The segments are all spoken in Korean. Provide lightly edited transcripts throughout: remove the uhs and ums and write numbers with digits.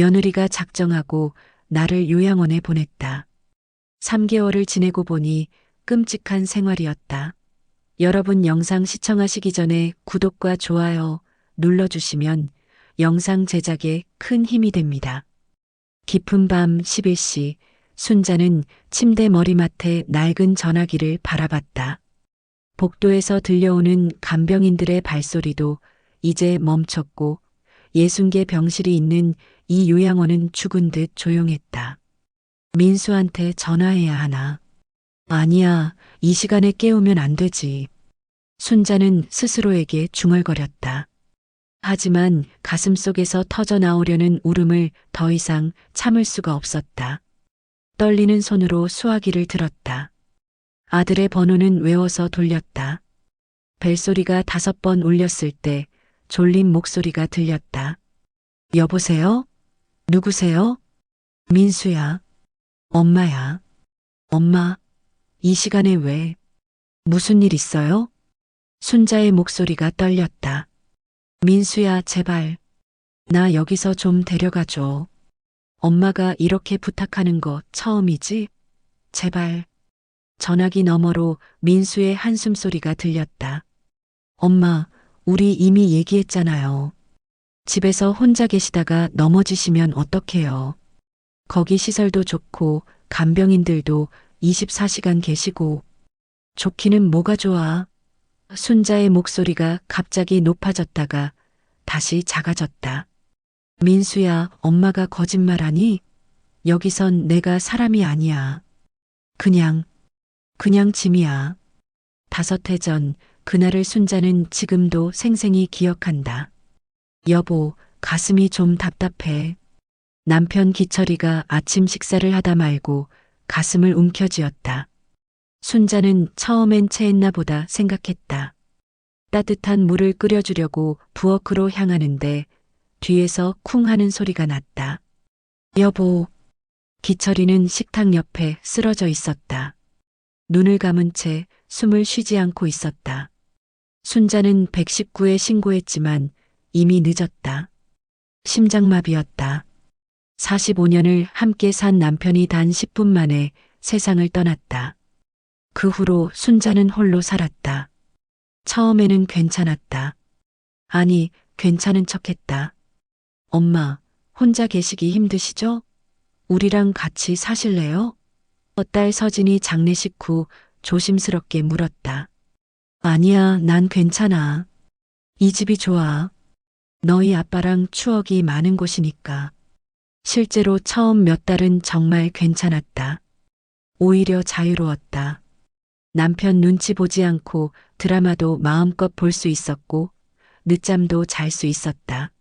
며느리가 작정하고 나를 요양원에 보냈다. 3개월을 지내고 보니 끔찍한 생활이었다. 여러분 영상 시청하시기 전에 구독과 좋아요 눌러주시면 영상 제작에 큰 힘이 됩니다. 깊은 밤 11시 순자는 침대 머리맡에 낡은 전화기를 바라봤다. 복도에서 들려오는 간병인들의 발소리도 이제 멈췄고 60개 병실이 있는 이 요양원은 죽은 듯 조용했다. 민수한테 전화해야 하나? 아니야, 이 시간에 깨우면 안 되지. 순자는 스스로에게 중얼거렸다. 하지만 가슴속에서 터져 나오려는 울음을 더 이상 참을 수가 없었다. 떨리는 손으로 수화기를 들었다. 아들의 번호는 외워서 돌렸다. 벨소리가 5번 울렸을 때 졸린 목소리가 들렸다. 여보세요? 누구세요? 민수야. 엄마야. 엄마, 이 시간에 왜? 무슨 일 있어요? 순자의 목소리가 떨렸다. 민수야, 제발. 나 여기서 좀 데려가줘. 엄마가 이렇게 부탁하는 거 처음이지? 제발. 전화기 너머로 민수의 한숨 소리가 들렸다. 엄마, 우리 이미 얘기했잖아요. 집에서 혼자 계시다가 넘어지시면 어떡해요. 거기 시설도 좋고 간병인들도 24시간 계시고. 좋기는 뭐가 좋아. 순자의 목소리가 갑자기 높아졌다가 다시 작아졌다. 민수야, 엄마가 거짓말하니? 여기선 내가 사람이 아니야. 그냥 짐이야. 5해 전 그날을 순자는 지금도 생생히 기억한다. 여보, 가슴이 좀 답답해. 남편 기철이가 아침 식사를 하다 말고 가슴을 움켜쥐었다. 순자는 처음엔 체했나 보다 생각했다. 따뜻한 물을 끓여주려고 부엌으로 향하는데 뒤에서 쿵 하는 소리가 났다. 여보. 기철이는 식탁 옆에 쓰러져 있었다. 눈을 감은 채 숨을 쉬지 않고 있었다. 순자는 119에 신고했지만 이미 늦었다. 심장마비였다. 45년을 함께 산 남편이 단 10분 만에 세상을 떠났다. 그 후로 순자는 홀로 살았다. 처음에는 괜찮았다. 아니, 괜찮은 척했다. 엄마, 혼자 계시기 힘드시죠? 우리랑 같이 사실래요? 딸 서진이 장례식 후 조심스럽게 물었다. 아니야, 난 괜찮아. 이 집이 좋아. 너희 아빠랑 추억이 많은 곳이니까. 실제로 처음 몇 달은 정말 괜찮았다. 오히려 자유로웠다. 남편 눈치 보지 않고 드라마도 마음껏 볼 수 있었고 늦잠도 잘 수 있었다.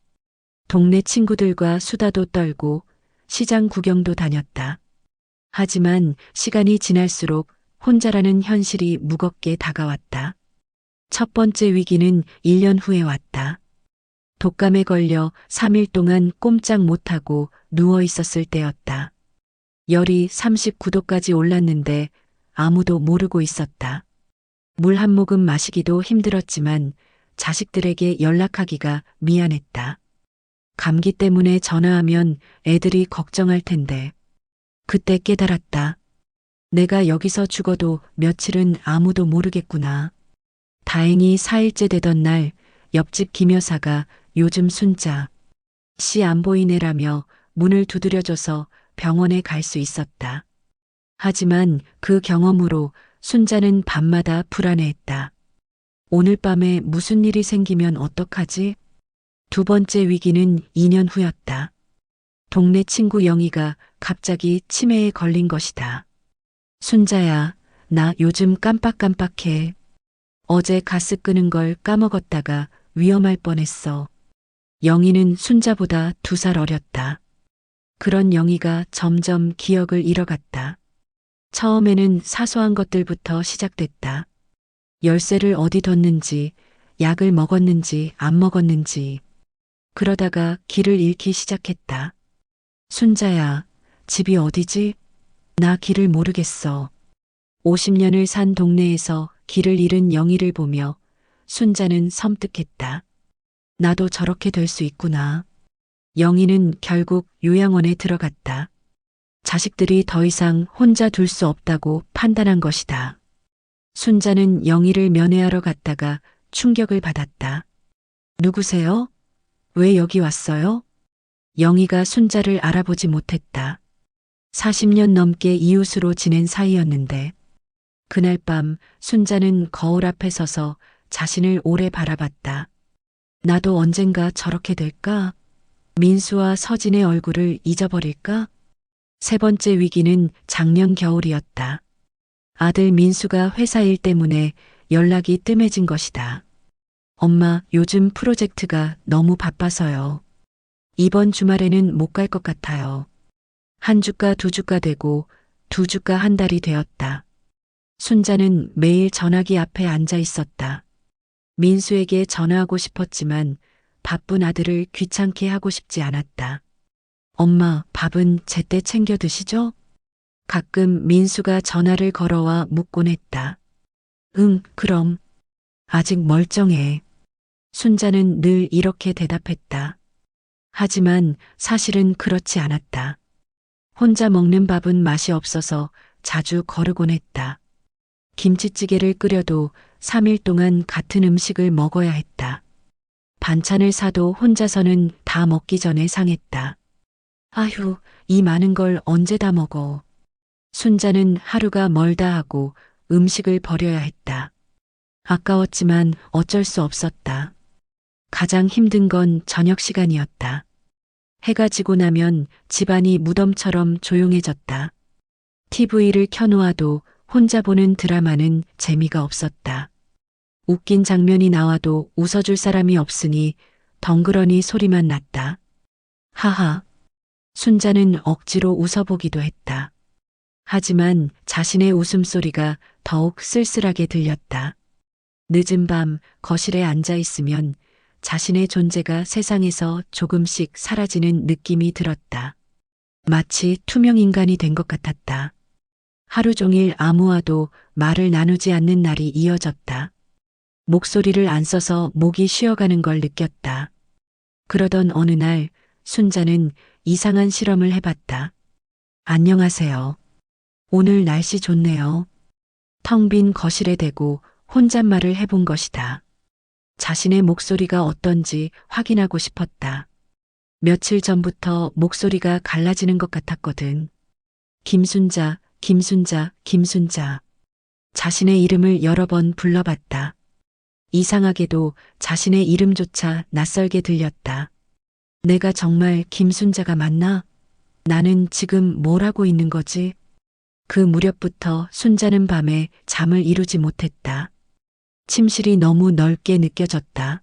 동네 친구들과 수다도 떨고 시장 구경도 다녔다. 하지만 시간이 지날수록 혼자라는 현실이 무겁게 다가왔다. 첫 번째 위기는 1년 후에 왔다. 독감에 걸려 3일 동안 꼼짝 못하고 누워 있었을 때였다. 열이 39도까지 올랐는데 아무도 모르고 있었다. 물 한 모금 마시기도 힘들었지만 자식들에게 연락하기가 미안했다. 감기 때문에 전화하면 애들이 걱정할 텐데. 그때 깨달았다. 내가 여기서 죽어도 며칠은 아무도 모르겠구나. 다행히 4일째 되던 날 옆집 김 여사가 요즘 순자 씨 안 보이네라며 문을 두드려줘서 병원에 갈 수 있었다. 하지만 그 경험으로 순자는 밤마다 불안해했다. 오늘 밤에 무슨 일이 생기면 어떡하지? 두 번째 위기는 2년 후였다. 동네 친구 영희가 갑자기 치매에 걸린 것이다. 순자야, 나 요즘 깜빡깜빡해. 어제 가스 끄는 걸 까먹었다가 위험할 뻔했어. 영희는 순자보다 2살 어렸다. 그런 영희가 점점 기억을 잃어갔다. 처음에는 사소한 것들부터 시작됐다. 열쇠를 어디 뒀는지, 약을 먹었는지 안 먹었는지. 그러다가 길을 잃기 시작했다. 순자야, 집이 어디지? 나 길을 모르겠어. 50년을 산 동네에서 길을 잃은 영희를 보며 순자는 섬뜩했다. 나도 저렇게 될 수 있구나. 영희는 결국 요양원에 들어갔다. 자식들이 더 이상 혼자 둘 수 없다고 판단한 것이다. 순자는 영희를 면회하러 갔다가 충격을 받았다. 누구세요? 왜 여기 왔어요? 영희가 순자를 알아보지 못했다. 40년 넘게 이웃으로 지낸 사이였는데 그날 밤 순자는 거울 앞에 서서 자신을 오래 바라봤다. 나도 언젠가 저렇게 될까? 민수와 서진의 얼굴을 잊어버릴까? 세 번째 위기는 작년 겨울이었다. 아들 민수가 회사 일 때문에 연락이 뜸해진 것이다. 엄마, 요즘 프로젝트가 너무 바빠서요. 이번 주말에는 못 갈 것 같아요. 한 주가 두 주가 되고 두 주가 한 달이 되었다. 순자는 매일 전화기 앞에 앉아 있었다. 민수에게 전화하고 싶었지만 바쁜 아들을 귀찮게 하고 싶지 않았다. 엄마, 밥은 제때 챙겨 드시죠? 가끔 민수가 전화를 걸어와 묻곤 했다. 응, 그럼. 아직 멀쩡해. 순자는 늘 이렇게 대답했다. 하지만 사실은 그렇지 않았다. 혼자 먹는 밥은 맛이 없어서 자주 거르곤 했다. 김치찌개를 끓여도 3일 동안 같은 음식을 먹어야 했다. 반찬을 사도 혼자서는 다 먹기 전에 상했다. 아휴, 이 많은 걸 언제 다 먹어. 순자는 하루가 멀다 하고 음식을 버려야 했다. 아까웠지만 어쩔 수 없었다. 가장 힘든 건 저녁 시간이었다. 해가 지고 나면 집안이 무덤처럼 조용해졌다. TV를 켜놓아도 혼자 보는 드라마는 재미가 없었다. 웃긴 장면이 나와도 웃어줄 사람이 없으니 덩그러니 소리만 났다. 하하. 순자는 억지로 웃어보기도 했다. 하지만 자신의 웃음소리가 더욱 쓸쓸하게 들렸다. 늦은 밤 거실에 앉아 있으면 자신의 존재가 세상에서 조금씩 사라지는 느낌이 들었다. 마치 투명 인간이 된 것 같았다. 하루 종일 아무와도 말을 나누지 않는 날이 이어졌다. 목소리를 안 써서 목이 쉬어가는 걸 느꼈다. 그러던 어느 날 순자는 이상한 실험을 해봤다. 안녕하세요. 오늘 날씨 좋네요. 텅 빈 거실에 대고 혼잣말을 해본 것이다. 자신의 목소리가 어떤지 확인하고 싶었다. 며칠 전부터 목소리가 갈라지는 것 같았거든. 김순자, 김순자, 김순자. 자신의 이름을 여러 번 불러봤다. 이상하게도 자신의 이름조차 낯설게 들렸다. 내가 정말 김순자가 맞나? 나는 지금 뭘 하고 있는 거지? 그 무렵부터 순자는 밤에 잠을 이루지 못했다. 침실이 너무 넓게 느껴졌다.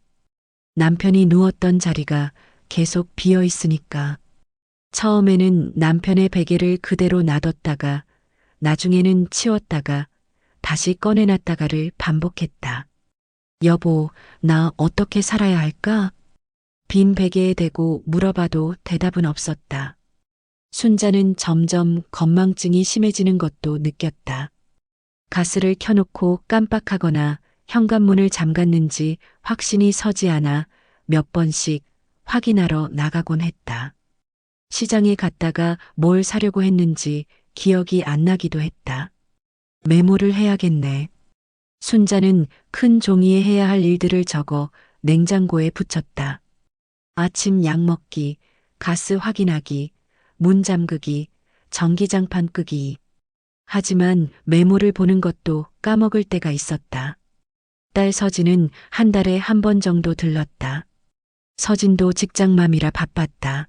남편이 누웠던 자리가 계속 비어 있으니까. 처음에는 남편의 베개를 그대로 놔뒀다가 나중에는 치웠다가 다시 꺼내놨다가를 반복했다. 여보, 나 어떻게 살아야 할까? 빈 베개에 대고 물어봐도 대답은 없었다. 순자는 점점 건망증이 심해지는 것도 느꼈다. 가스를 켜놓고 깜빡하거나 현관문을 잠갔는지 확신이 서지 않아 몇 번씩 확인하러 나가곤 했다. 시장에 갔다가 뭘 사려고 했는지 기억이 안 나기도 했다. 메모를 해야겠네. 순자는 큰 종이에 해야 할 일들을 적어 냉장고에 붙였다. 아침 약 먹기, 가스 확인하기, 문 잠그기, 전기장판 끄기. 하지만 메모를 보는 것도 까먹을 때가 있었다. 딸 서진은 한 달에 한 번 정도 들렀다. 서진도 직장맘이라 바빴다.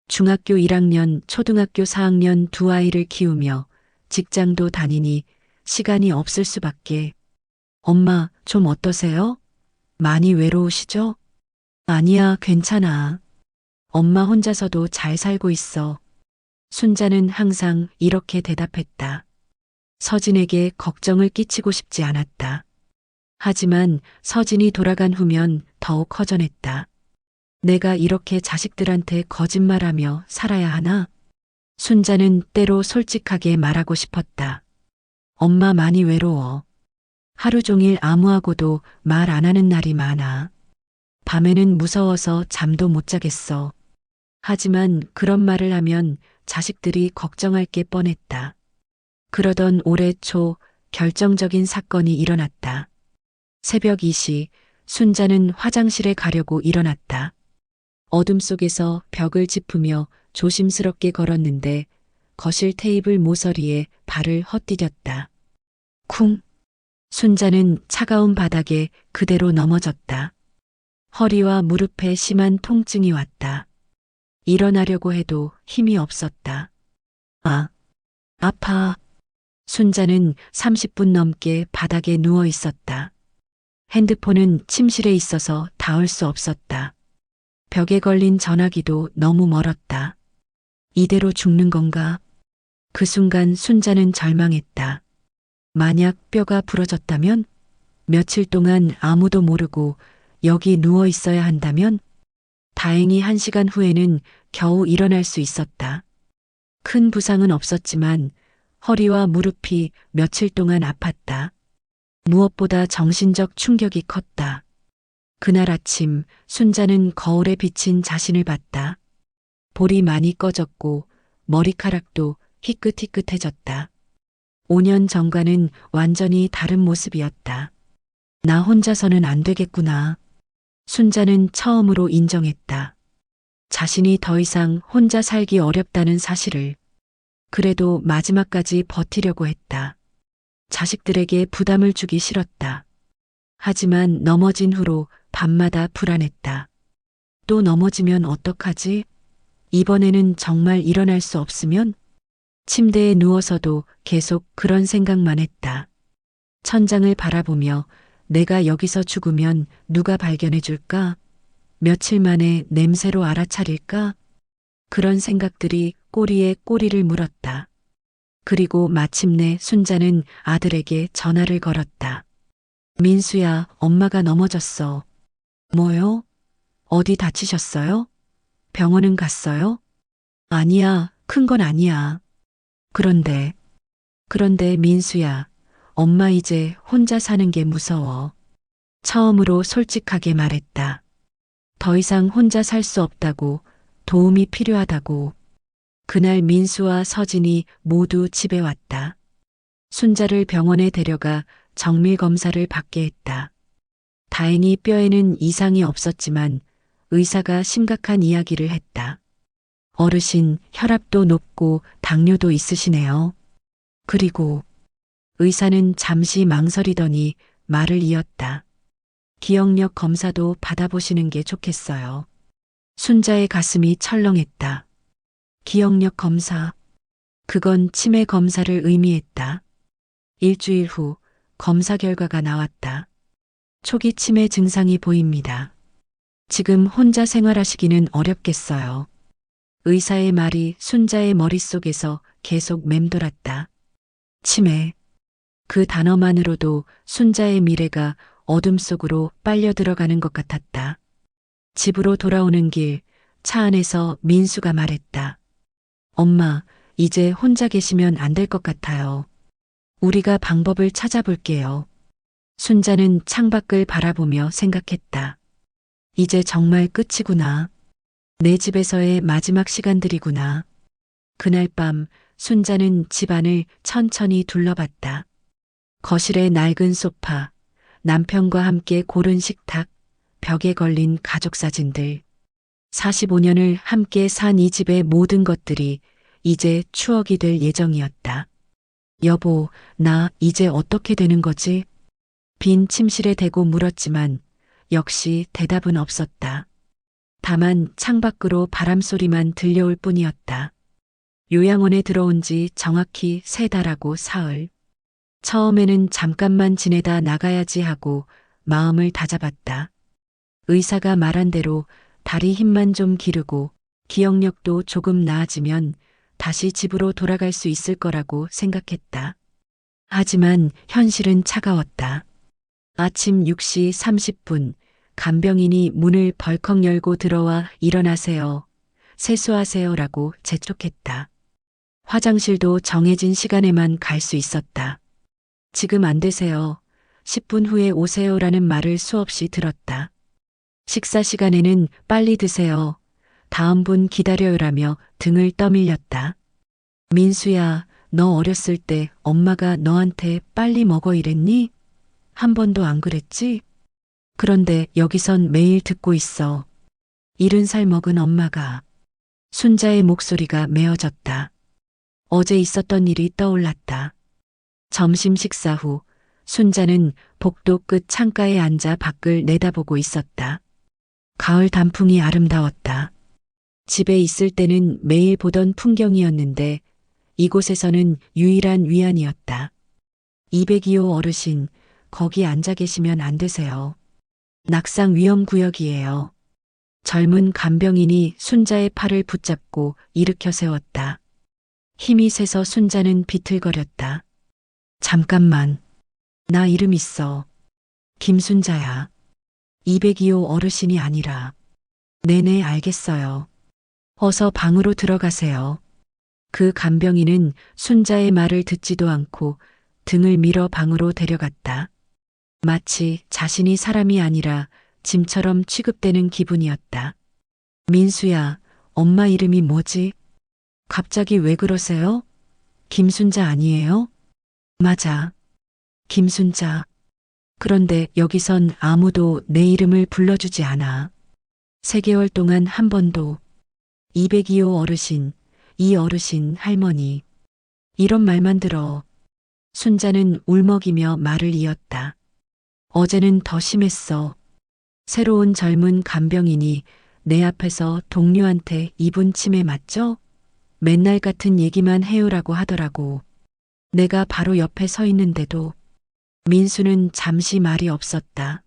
중학교 1학년, 초등학교 4학년 두 아이를 키우며 직장도 다니니 시간이 없을 수밖에. 엄마, 좀 어떠세요? 많이 외로우시죠? 아니야, 괜찮아. 엄마 혼자서도 잘 살고 있어. 순자는 항상 이렇게 대답했다. 서진에게 걱정을 끼치고 싶지 않았다. 하지만 서진이 돌아간 후면 더욱 허전했다. 내가 이렇게 자식들한테 거짓말하며 살아야 하나? 순자는 때로 솔직하게 말하고 싶었다. 엄마 많이 외로워. 하루 종일 아무하고도 말 안 하는 날이 많아. 밤에는 무서워서 잠도 못 자겠어. 하지만 그런 말을 하면 자식들이 걱정할 게 뻔했다. 그러던 올해 초 결정적인 사건이 일어났다. 새벽 2시 순자는 화장실에 가려고 일어났다. 어둠 속에서 벽을 짚으며 조심스럽게 걸었는데 거실 테이블 모서리에 발을 헛디뎠다. 쿵! 순자는 차가운 바닥에 그대로 넘어졌다. 허리와 무릎에 심한 통증이 왔다. 일어나려고 해도 힘이 없었다. 아, 아파. 순자는 30분 넘게 바닥에 누워 있었다. 핸드폰은 침실에 있어서 닿을 수 없었다. 벽에 걸린 전화기도 너무 멀었다. 이대로 죽는 건가? 그 순간 순자는 절망했다. 만약 뼈가 부러졌다면? 며칠 동안 아무도 모르고 여기 누워 있어야 한다면? 다행히 1시간 후에는 겨우 일어날 수 있었다. 큰 부상은 없었지만 허리와 무릎이 며칠 동안 아팠다. 무엇보다 정신적 충격이 컸다. 그날 아침 순자는 거울에 비친 자신을 봤다. 볼이 많이 꺼졌고 머리카락도 희끗희끗해졌다. 5년 전과는 완전히 다른 모습이었다. 나 혼자서는 안 되겠구나. 순자는 처음으로 인정했다. 자신이 더 이상 혼자 살기 어렵다는 사실을. 그래도 마지막까지 버티려고 했다. 자식들에게 부담을 주기 싫었다. 하지만 넘어진 후로 밤마다 불안했다. 또 넘어지면 어떡하지? 이번에는 정말 일어날 수 없으면? 침대에 누워서도 계속 그런 생각만 했다. 천장을 바라보며 내가 여기서 죽으면 누가 발견해 줄까? 며칠 만에 냄새로 알아차릴까? 그런 생각들이 꼬리에 꼬리를 물었다. 그리고 마침내 순자는 아들에게 전화를 걸었다. 민수야, 엄마가 넘어졌어. 뭐요? 어디 다치셨어요? 병원은 갔어요? 아니야, 큰 건 아니야. 그런데 민수야, 엄마 이제 혼자 사는 게 무서워. 처음으로 솔직하게 말했다. 더 이상 혼자 살 수 없다고, 도움이 필요하다고. 그날 민수와 서진이 모두 집에 왔다. 순자를 병원에 데려가 정밀 검사를 받게 했다. 다행히 뼈에는 이상이 없었지만 의사가 심각한 이야기를 했다. 어르신, 혈압도 높고 당뇨도 있으시네요. 그리고 의사는 잠시 망설이더니 말을 이었다. 기억력 검사도 받아보시는 게 좋겠어요. 순자의 가슴이 철렁했다. 기억력 검사. 그건 치매 검사를 의미했다. 일주일 후 검사 결과가 나왔다. 초기 치매 증상이 보입니다. 지금 혼자 생활하시기는 어렵겠어요. 의사의 말이 순자의 머릿속에서 계속 맴돌았다. 치매. 그 단어만으로도 순자의 미래가 어둠 속으로 빨려 들어가는 것 같았다. 집으로 돌아오는 길, 차 안에서 민수가 말했다. 엄마, 이제 혼자 계시면 안 될 것 같아요. 우리가 방법을 찾아볼게요. 순자는 창밖을 바라보며 생각했다. 이제 정말 끝이구나. 내 집에서의 마지막 시간들이구나. 그날 밤 순자는 집안을 천천히 둘러봤다. 거실의 낡은 소파, 남편과 함께 고른 식탁, 벽에 걸린 가족 사진들. 45년을 함께 산 이 집의 모든 것들이 이제 추억이 될 예정이었다. 여보, 나 이제 어떻게 되는 거지? 빈 침실에 대고 물었지만 역시 대답은 없었다. 다만 창밖으로 바람소리만 들려올 뿐이었다. 요양원에 들어온 지 정확히 3달하고 사흘. 처음에는 잠깐만 지내다 나가야지 하고 마음을 다잡았다. 의사가 말한 대로 다리 힘만 좀 기르고 기억력도 조금 나아지면 다시 집으로 돌아갈 수 있을 거라고 생각했다. 하지만 현실은 차가웠다. 아침 6시 30분 간병인이 문을 벌컥 열고 들어와 일어나세요. 세수하세요라고 재촉했다. 화장실도 정해진 시간에만 갈 수 있었다. 지금 안 되세요. 10분 후에 오세요라는 말을 수없이 들었다. 식사 시간에는 빨리 드세요. 다음 분 기다려요라며 등을 떠밀렸다. 민수야, 너 어렸을 때 엄마가 너한테 빨리 먹어 이랬니? 한 번도 안 그랬지? 그런데 여기선 매일 듣고 있어. 70살 먹은 엄마가. 순자의 목소리가 메어졌다. 어제 있었던 일이 떠올랐다. 점심 식사 후 순자는 복도 끝 창가에 앉아 밖을 내다보고 있었다. 가을 단풍이 아름다웠다. 집에 있을 때는 매일 보던 풍경이었는데 이곳에서는 유일한 위안이었다. 202호 어르신, 거기 앉아 계시면 안 되세요. 낙상 위험 구역이에요. 젊은 간병인이 순자의 팔을 붙잡고 일으켜 세웠다. 힘이 세서 순자는 비틀거렸다. 잠깐만. 나 이름 있어. 김순자야. 202호 어르신이 아니라. 네네 알겠어요. 어서 방으로 들어가세요. 그 간병인은 순자의 말을 듣지도 않고 등을 밀어 방으로 데려갔다. 마치 자신이 사람이 아니라 짐처럼 취급되는 기분이었다. 민수야, 엄마 이름이 뭐지? 갑자기 왜 그러세요? 김순자 아니에요? 맞아. 김순자. 그런데 여기선 아무도 내 이름을 불러주지 않아. 3개월 동안 한 번도. 202호 어르신, 이 어르신 할머니. 이런 말만 들어. 순자는 울먹이며 말을 이었다. 어제는 더 심했어. 새로운 젊은 간병인이 내 앞에서 동료한테 이분 치매 맞죠? 맨날 같은 얘기만 해요라고 하더라고. 내가 바로 옆에 서 있는데도. 민수는 잠시 말이 없었다.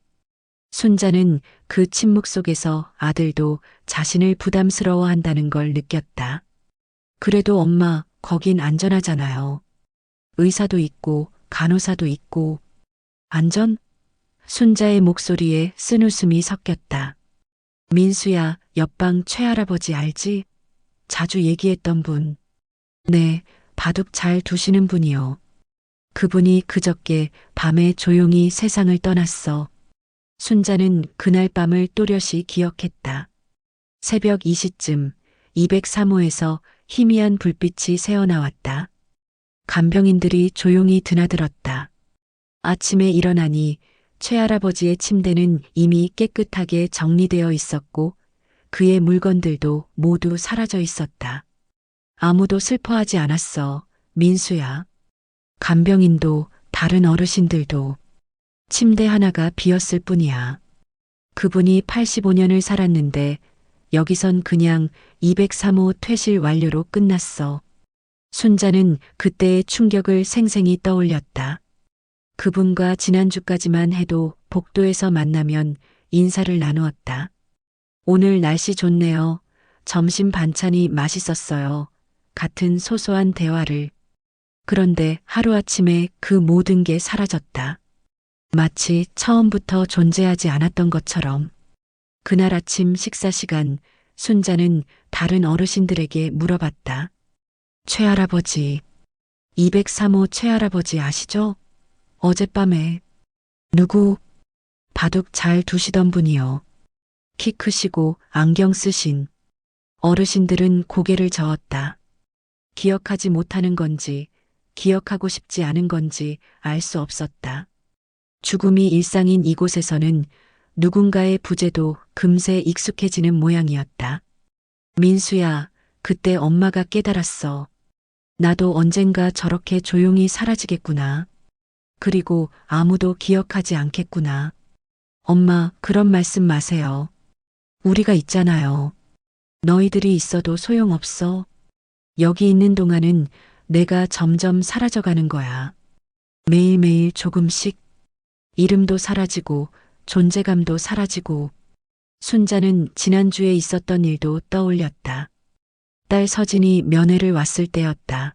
순자는 그 침묵 속에서 아들도 자신을 부담스러워한다는 걸 느꼈다. 그래도 엄마, 거긴 안전하잖아요. 의사도 있고 간호사도 있고. 안전? 순자의 목소리에 쓴웃음이 섞였다. 민수야, 옆방 최할아버지 알지? 자주 얘기했던 분. 네, 바둑 잘 두시는 분이요. 그분이 그저께 밤에 조용히 세상을 떠났어. 순자는 그날 밤을 또렷이 기억했다. 새벽 2시쯤 203호에서 희미한 불빛이 새어나왔다. 간병인들이 조용히 드나들었다. 아침에 일어나니 최할아버지의 침대는 이미 깨끗하게 정리되어 있었고 그의 물건들도 모두 사라져 있었다. 아무도 슬퍼하지 않았어, 민수야. 간병인도 다른 어르신들도. 침대 하나가 비었을 뿐이야. 그분이 85년을 살았는데 여기선 그냥 203호 퇴실 완료로 끝났어. 순자는 그때의 충격을 생생히 떠올렸다. 그분과 지난주까지만 해도 복도에서 만나면 인사를 나누었다. 오늘 날씨 좋네요. 점심 반찬이 맛있었어요. 같은 소소한 대화를. 그런데 하루아침에 그 모든 게 사라졌다. 마치 처음부터 존재하지 않았던 것처럼. 그날 아침 식사 시간 순자는 다른 어르신들에게 물어봤다. 최할아버지, 203호 최할아버지 아시죠? 어젯밤에. 누구? 바둑 잘 두시던 분이요. 키 크시고 안경 쓰신. 어르신들은 고개를 저었다. 기억하지 못하는 건지 기억하고 싶지 않은 건지 알 수 없었다. 죽음이 일상인 이곳에서는 누군가의 부재도 금세 익숙해지는 모양이었다. 민수야, 그때 엄마가 깨달았어. 나도 언젠가 저렇게 조용히 사라지겠구나. 그리고 아무도 기억하지 않겠구나. 엄마, 그런 말씀 마세요. 우리가 있잖아요. 너희들이 있어도 소용없어. 여기 있는 동안은 내가 점점 사라져가는 거야. 매일매일 조금씩. 이름도 사라지고 존재감도 사라지고. 순자는 지난주에 있었던 일도 떠올렸다. 딸 서진이 면회를 왔을 때였다.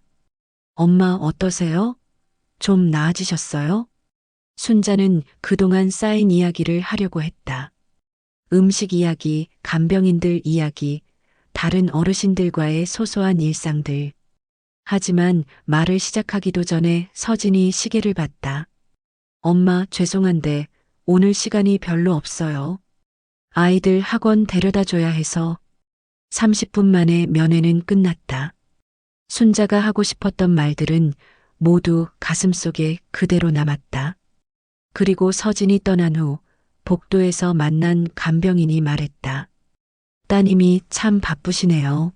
엄마 어떠세요? 좀 나아지셨어요? 순자는 그동안 쌓인 이야기를 하려고 했다. 음식 이야기, 간병인들 이야기, 다른 어르신들과의 소소한 일상들. 하지만 말을 시작하기도 전에 서진이 시계를 봤다. 엄마, 죄송한데 오늘 시간이 별로 없어요. 아이들 학원 데려다 줘야 해서. 30분 만에 면회는 끝났다. 순자가 하고 싶었던 말들은 모두 가슴속에 그대로 남았다. 그리고 서진이 떠난 후 복도에서 만난 간병인이 말했다. 따님이 참 바쁘시네요.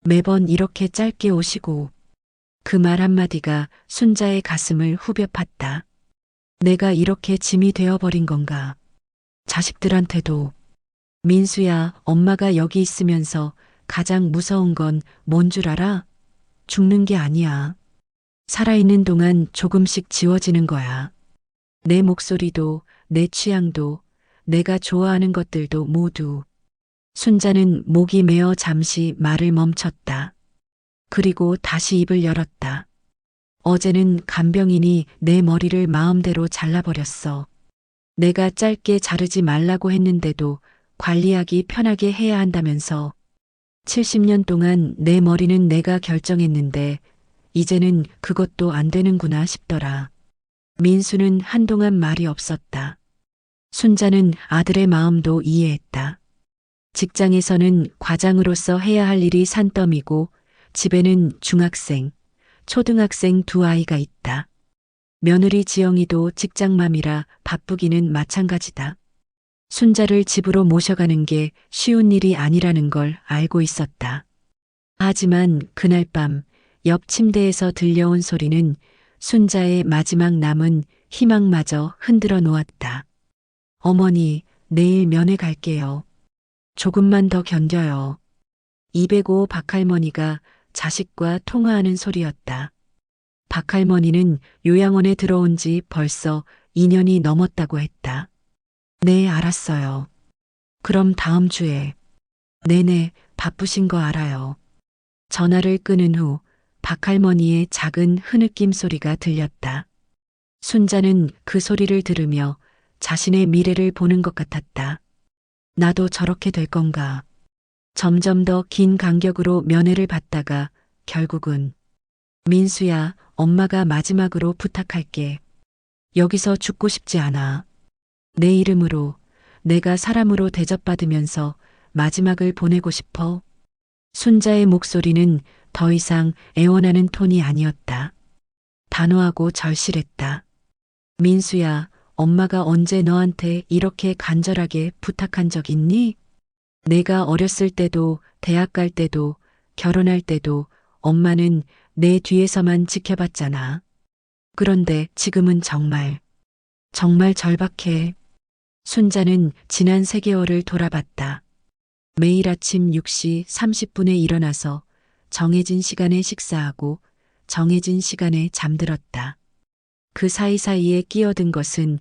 매번 이렇게 짧게 오시고. 그 말 한마디가 순자의 가슴을 후벼 팠다. 내가 이렇게 짐이 되어버린 건가. 자식들한테도. 민수야, 엄마가 여기 있으면서 가장 무서운 건 뭔 줄 알아? 죽는 게 아니야. 살아있는 동안 조금씩 지워지는 거야. 내 목소리도, 내 취향도, 내가 좋아하는 것들도 모두. 순자는 목이 메어 잠시 말을 멈췄다. 그리고 다시 입을 열었다. 어제는 간병인이 내 머리를 마음대로 잘라버렸어. 내가 짧게 자르지 말라고 했는데도 관리하기 편하게 해야 한다면서. 70년 동안 내 머리는 내가 결정했는데 이제는 그것도 안 되는구나 싶더라. 민수는 한동안 말이 없었다. 순자는 아들의 마음도 이해했다. 직장에서는 과장으로서 해야 할 일이 산더미고 집에는 중학생, 초등학생 두 아이가 있다. 며느리 지영이도 직장맘이라 바쁘기는 마찬가지다. 순자를 집으로 모셔가는 게 쉬운 일이 아니라는 걸 알고 있었다. 하지만 그날 밤 옆 침대에서 들려온 소리는 순자의 마지막 남은 희망마저 흔들어 놓았다. 어머니, 내일 면회 갈게요. 조금만 더 견뎌요. 205 박할머니가 자식과 통화하는 소리였다. 박할머니는 요양원에 들어온 지 벌써 2년이 넘었다고 했다. 네, 알았어요. 그럼 다음 주에. 네네, 바쁘신 거 알아요. 전화를 끊은 후 박할머니의 작은 흐느낌 소리가 들렸다. 순자는 그 소리를 들으며 자신의 미래를 보는 것 같았다. 나도 저렇게 될 건가. 점점 더 긴 간격으로 면회를 받다가 결국은 민수야, 엄마가 마지막으로 부탁할게. 여기서 죽고 싶지 않아. 내 이름으로, 내가 사람으로 대접받으면서 마지막을 보내고 싶어. 순자의 목소리는 더 이상 애원하는 톤이 아니었다. 단호하고 절실했다. 민수야, 엄마가 언제 너한테 이렇게 간절하게 부탁한 적 있니? 내가 어렸을 때도, 대학 갈 때도, 결혼할 때도 엄마는 내 뒤에서만 지켜봤잖아. 그런데 지금은 정말 절박해. 순자는 지난 3개월을 돌아봤다. 매일 아침 6시 30분에 일어나서 정해진 시간에 식사하고 정해진 시간에 잠들었다. 그 사이사이에 끼어든 것은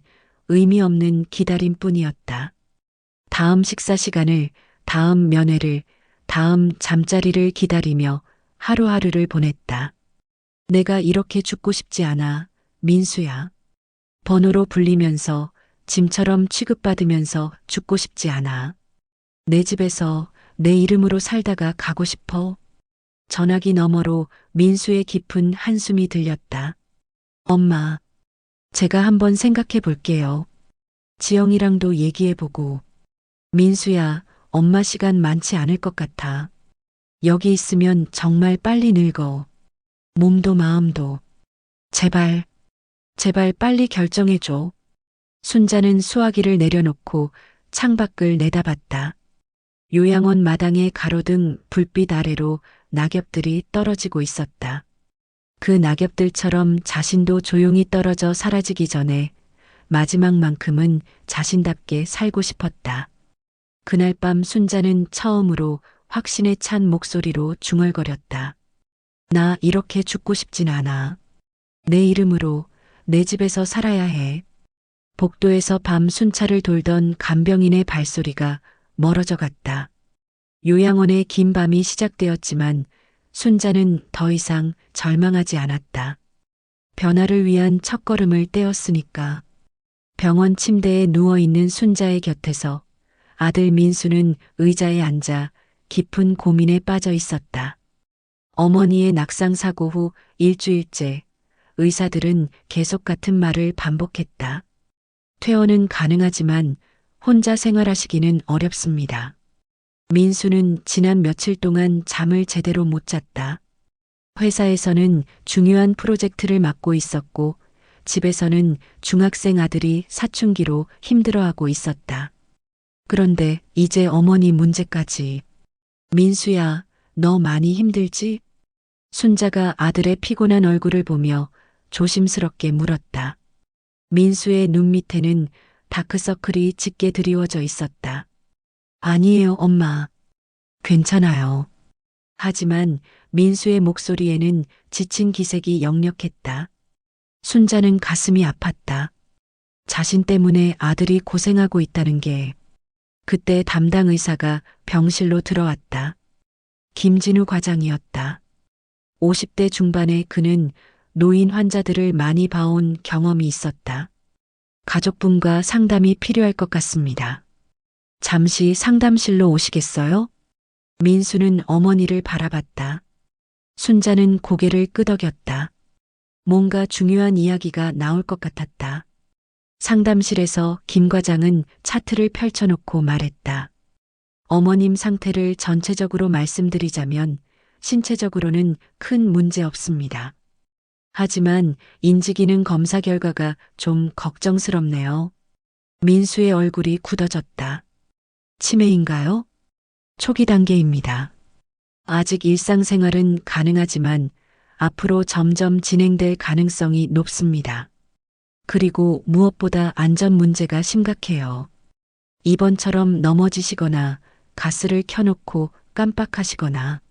의미 없는 기다림뿐이었다. 다음 식사 시간을, 다음 면회를, 다음 잠자리를 기다리며 하루하루를 보냈다. 내가 이렇게 죽고 싶지 않아, 민수야. 번호로 불리면서 짐처럼 취급받으면서 죽고 싶지 않아. 내 집에서 내 이름으로 살다가 가고 싶어. 전화기 너머로 민수의 깊은 한숨이 들렸다. 엄마, 제가 한번 생각해 볼게요. 지영이랑도 얘기해보고. 민수야, 엄마 시간 많지 않을 것 같아. 여기 있으면 정말 빨리 늙어. 몸도 마음도. 제발, 제발 빨리 결정해줘. 순자는 수화기를 내려놓고 창밖을 내다봤다. 요양원 마당에 가로등 불빛 아래로 낙엽들이 떨어지고 있었다. 그 낙엽들처럼 자신도 조용히 떨어져 사라지기 전에 마지막만큼은 자신답게 살고 싶었다. 그날 밤 순자는 처음으로 확신에 찬 목소리로 중얼거렸다. 나 이렇게 죽고 싶진 않아. 내 이름으로 내 집에서 살아야 해. 복도에서 밤 순찰을 돌던 간병인의 발소리가 멀어져 갔다. 요양원의 긴 밤이 시작되었지만 순자는 더 이상 절망하지 않았다. 변화를 위한 첫걸음을 떼었으니까. 병원 침대에 누워있는 순자의 곁에서 아들 민수는 의자에 앉아 깊은 고민에 빠져 있었다. 어머니의 낙상 사고 후 일주일째 의사들은 계속 같은 말을 반복했다. 퇴원은 가능하지만 혼자 생활하시기는 어렵습니다. 민수는 지난 며칠 동안 잠을 제대로 못 잤다. 회사에서는 중요한 프로젝트를 맡고 있었고 집에서는 중학생 아들이 사춘기로 힘들어하고 있었다. 그런데 이제 어머니 문제까지. 민수야, 너 많이 힘들지? 순자가 아들의 피곤한 얼굴을 보며 조심스럽게 물었다. 민수의 눈 밑에는 다크서클이 짙게 드리워져 있었다. 아니에요, 엄마. 괜찮아요. 하지만 민수의 목소리에는 지친 기색이 역력했다. 순자는 가슴이 아팠다. 자신 때문에 아들이 고생하고 있다는 게. 그때 담당 의사가 병실로 들어왔다. 김진우 과장이었다. 50대 중반의 그는 노인 환자들을 많이 봐온 경험이 있었다. 가족분과 상담이 필요할 것 같습니다. 잠시 상담실로 오시겠어요? 민수는 어머니를 바라봤다. 순자는 고개를 끄덕였다. 뭔가 중요한 이야기가 나올 것 같았다. 상담실에서 김 과장은 차트를 펼쳐놓고 말했다. 어머님 상태를 전체적으로 말씀드리자면 신체적으로는 큰 문제 없습니다. 하지만 인지기능 검사 결과가 좀 걱정스럽네요. 민수의 얼굴이 굳어졌다. 치매인가요? 초기 단계입니다. 아직 일상생활은 가능하지만 앞으로 점점 진행될 가능성이 높습니다. 그리고 무엇보다 안전 문제가 심각해요. 이번처럼 넘어지시거나 가스를 켜놓고 깜빡하시거나.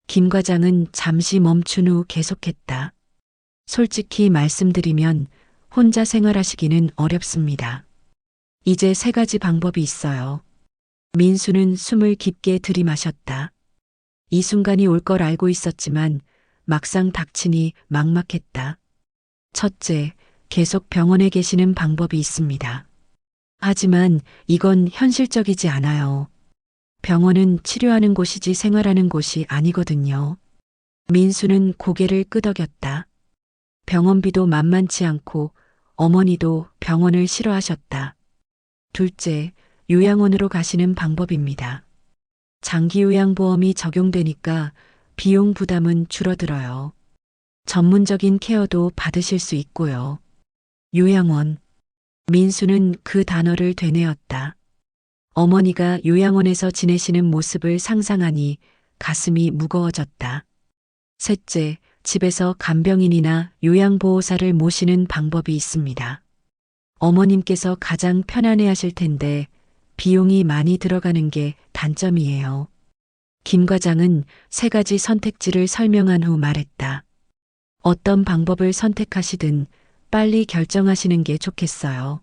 김 과장은 잠시 멈춘 후 계속했다. 솔직히 말씀드리면 혼자 생활하시기는 어렵습니다. 이제 3가지 방법이 있어요. 민수는 숨을 깊게 들이마셨다. 이 순간이 올 걸 알고 있었지만 막상 닥치니 막막했다. 첫째, 계속 병원에 계시는 방법이 있습니다. 하지만 이건 현실적이지 않아요. 병원은 치료하는 곳이지 생활하는 곳이 아니거든요. 민수는 고개를 끄덕였다. 병원비도 만만치 않고 어머니도 병원을 싫어하셨다. 둘째, 요양원으로 가시는 방법입니다. 장기 요양보험이 적용되니까 비용 부담은 줄어들어요. 전문적인 케어도 받으실 수 있고요. 요양원. 민수는 그 단어를 되뇌었다. 어머니가 요양원에서 지내시는 모습을 상상하니 가슴이 무거워졌다. 셋째, 집에서 간병인이나 요양보호사를 모시는 방법이 있습니다. 어머님께서 가장 편안해 하실 텐데 비용이 많이 들어가는 게 단점이에요. 김 과장은 3가지 선택지를 설명한 후 말했다. 어떤 방법을 선택하시든 빨리 결정하시는 게 좋겠어요.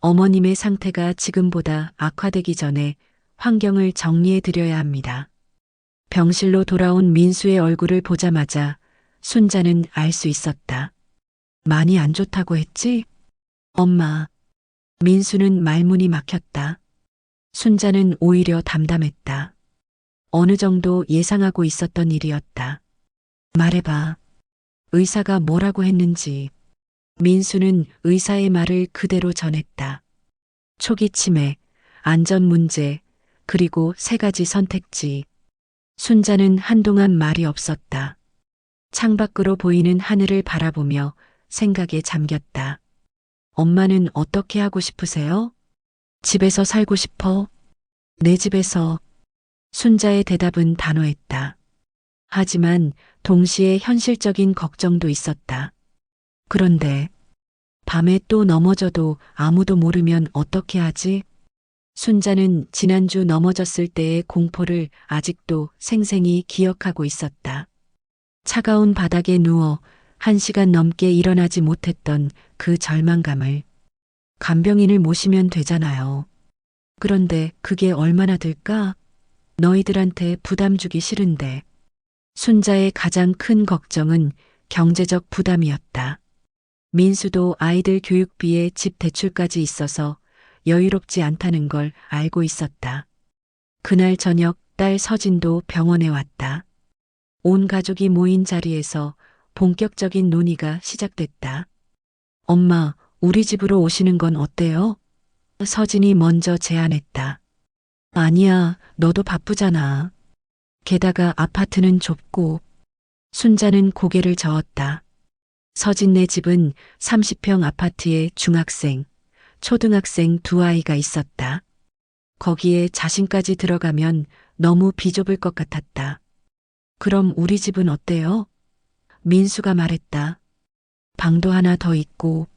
어머님의 상태가 지금보다 악화되기 전에 환경을 정리해 드려야 합니다. 병실로 돌아온 민수의 얼굴을 보자마자 순자는 알 수 있었다. 많이 안 좋다고 했지? 엄마. 민수는 말문이 막혔다. 순자는 오히려 담담했다. 어느 정도 예상하고 있었던 일이었다. 말해봐. 의사가 뭐라고 했는지. 민수는 의사의 말을 그대로 전했다. 초기 치매, 안전 문제, 그리고 3가지 선택지. 순자는 한동안 말이 없었다. 창밖으로 보이는 하늘을 바라보며 생각에 잠겼다. 엄마는 어떻게 하고 싶으세요? 집에서 살고 싶어? 내 집에서. 순자의 대답은 단호했다. 하지만 동시에 현실적인 걱정도 있었다. 그런데 밤에 또 넘어져도 아무도 모르면 어떻게 하지? 순자는 지난주 넘어졌을 때의 공포를 아직도 생생히 기억하고 있었다. 차가운 바닥에 누워 1시간 넘게 일어나지 못했던 그 절망감을. 간병인을 모시면 되잖아요. 그런데 그게 얼마나 들까? 너희들한테 부담 주기 싫은데. 순자의 가장 큰 걱정은 경제적 부담이었다. 민수도 아이들 교육비에 집 대출까지 있어서 여유롭지 않다는 걸 알고 있었다. 그날 저녁 딸 서진도 병원에 왔다. 온 가족이 모인 자리에서 본격적인 논의가 시작됐다. 엄마, 우리 집으로 오시는 건 어때요? 서진이 먼저 제안했다. 아니야, 너도 바쁘잖아. 게다가 아파트는 좁고. 순자는 고개를 저었다. 서진네 집은 30평 아파트에 중학생, 초등학생 두 아이가 있었다. 거기에 자신까지 들어가면 너무 비좁을 것 같았다. 그럼 우리 집은 어때요? 민수가 말했다. 방도 하나 더 있고.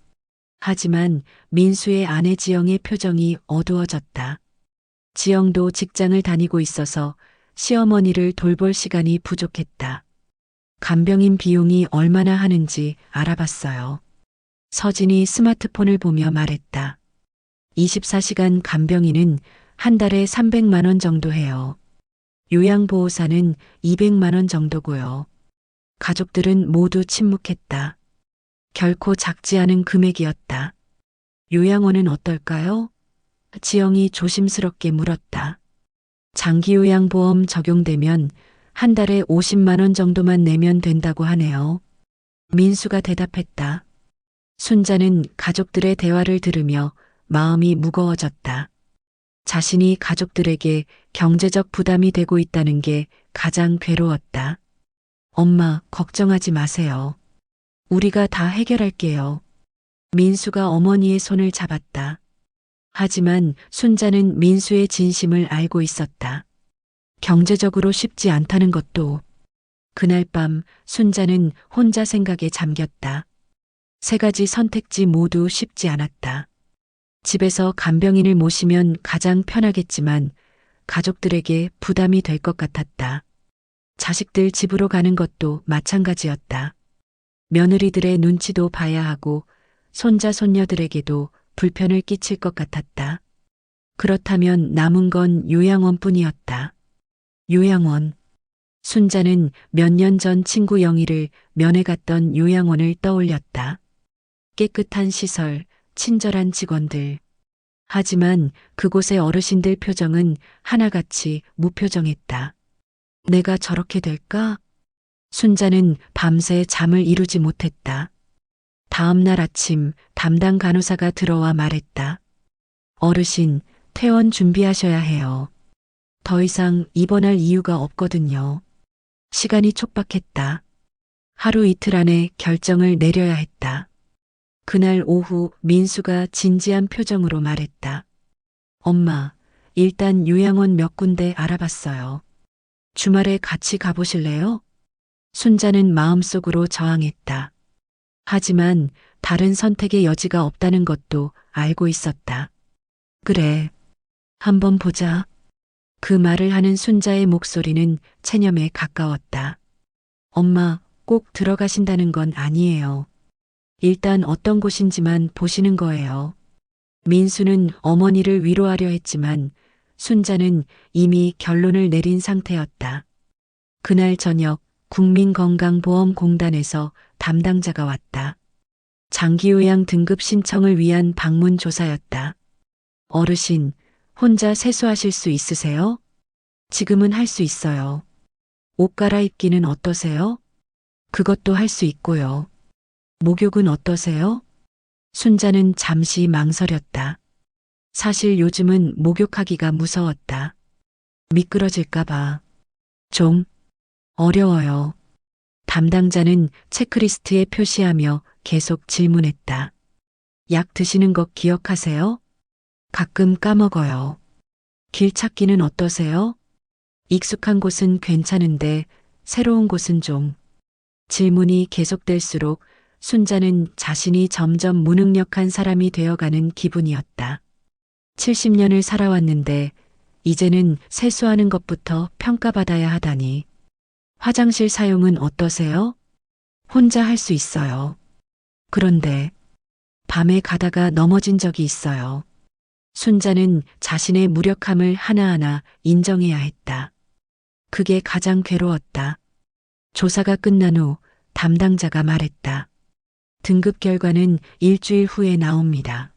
하지만 민수의 아내 지영의 표정이 어두워졌다. 지영도 직장을 다니고 있어서 시어머니를 돌볼 시간이 부족했다. 간병인 비용이 얼마나 하는지 알아봤어요. 서진이 스마트폰을 보며 말했다. 24시간 간병인은 한 달에 300만 원 정도 해요. 요양보호사는 200만 원 정도고요. 가족들은 모두 침묵했다. 결코 작지 않은 금액이었다. 요양원은 어떨까요? 지영이 조심스럽게 물었다. 장기요양보험 적용되면 한 달에 50만 원 정도만 내면 된다고 하네요. 민수가 대답했다. 순자는 가족들의 대화를 들으며 마음이 무거워졌다. 자신이 가족들에게 경제적 부담이 되고 있다는 게 가장 괴로웠다. 엄마, 걱정하지 마세요. 우리가 다 해결할게요. 민수가 어머니의 손을 잡았다. 하지만 순자는 민수의 진심을 알고 있었다. 경제적으로 쉽지 않다는 것도. 그날 밤 순자는 혼자 생각에 잠겼다. 세 가지 선택지 모두 쉽지 않았다. 집에서 간병인을 모시면 가장 편하겠지만 가족들에게 부담이 될 것 같았다. 자식들 집으로 가는 것도 마찬가지였다. 며느리들의 눈치도 봐야 하고 손자 손녀들에게도 불편을 끼칠 것 같았다. 그렇다면 남은 건 요양원뿐이었다. 요양원. 순자는 몇 년 전 친구 영희를 면회 갔던 요양원을 떠올렸다. 깨끗한 시설, 친절한 직원들. 하지만 그곳의 어르신들 표정은 하나같이 무표정했다. 내가 저렇게 될까? 순자는 밤새 잠을 이루지 못했다. 다음 날 아침 담당 간호사가 들어와 말했다. 어르신, 퇴원 준비하셔야 해요. 더 이상 입원할 이유가 없거든요. 시간이 촉박했다. 하루 이틀 안에 결정을 내려야 했다. 그날 오후 민수가 진지한 표정으로 말했다. 엄마, 일단 요양원 몇 군데 알아봤어요. 주말에 같이 가보실래요? 순자는 마음속으로 저항했다. 하지만 다른 선택의 여지가 없다는 것도 알고 있었다. 그래, 한번 보자. 그 말을 하는 순자의 목소리는 체념에 가까웠다. 엄마, 꼭 들어가신다는 건 아니에요. 일단 어떤 곳인지만 보시는 거예요. 민수는 어머니를 위로하려 했지만 순자는 이미 결론을 내린 상태였다. 그날 저녁 국민건강보험공단에서 담당자가 왔다. 장기요양 등급 신청을 위한 방문 조사였다. 어르신, 혼자 세수하실 수 있으세요? 지금은 할 수 있어요. 옷 갈아입기는 어떠세요? 그것도 할 수 있고요. 목욕은 어떠세요? 순자는 잠시 망설였다. 사실 요즘은 목욕하기가 무서웠다. 미끄러질까봐. 좀 어려워요. 담당자는 체크리스트에 표시하며 계속 질문했다. 약 드시는 거 기억하세요? 가끔 까먹어요. 길 찾기는 어떠세요? 익숙한 곳은 괜찮은데 새로운 곳은 좀. 질문이 계속될수록 순자는 자신이 점점 무능력한 사람이 되어가는 기분이었다. 70년을 살아왔는데 이제는 세수하는 것부터 평가받아야 하다니. 화장실 사용은 어떠세요? 혼자 할 수 있어요. 그런데 밤에 가다가 넘어진 적이 있어요. 순자는 자신의 무력함을 하나하나 인정해야 했다. 그게 가장 괴로웠다. 조사가 끝난 후 담당자가 말했다. 등급 결과는 일주일 후에 나옵니다.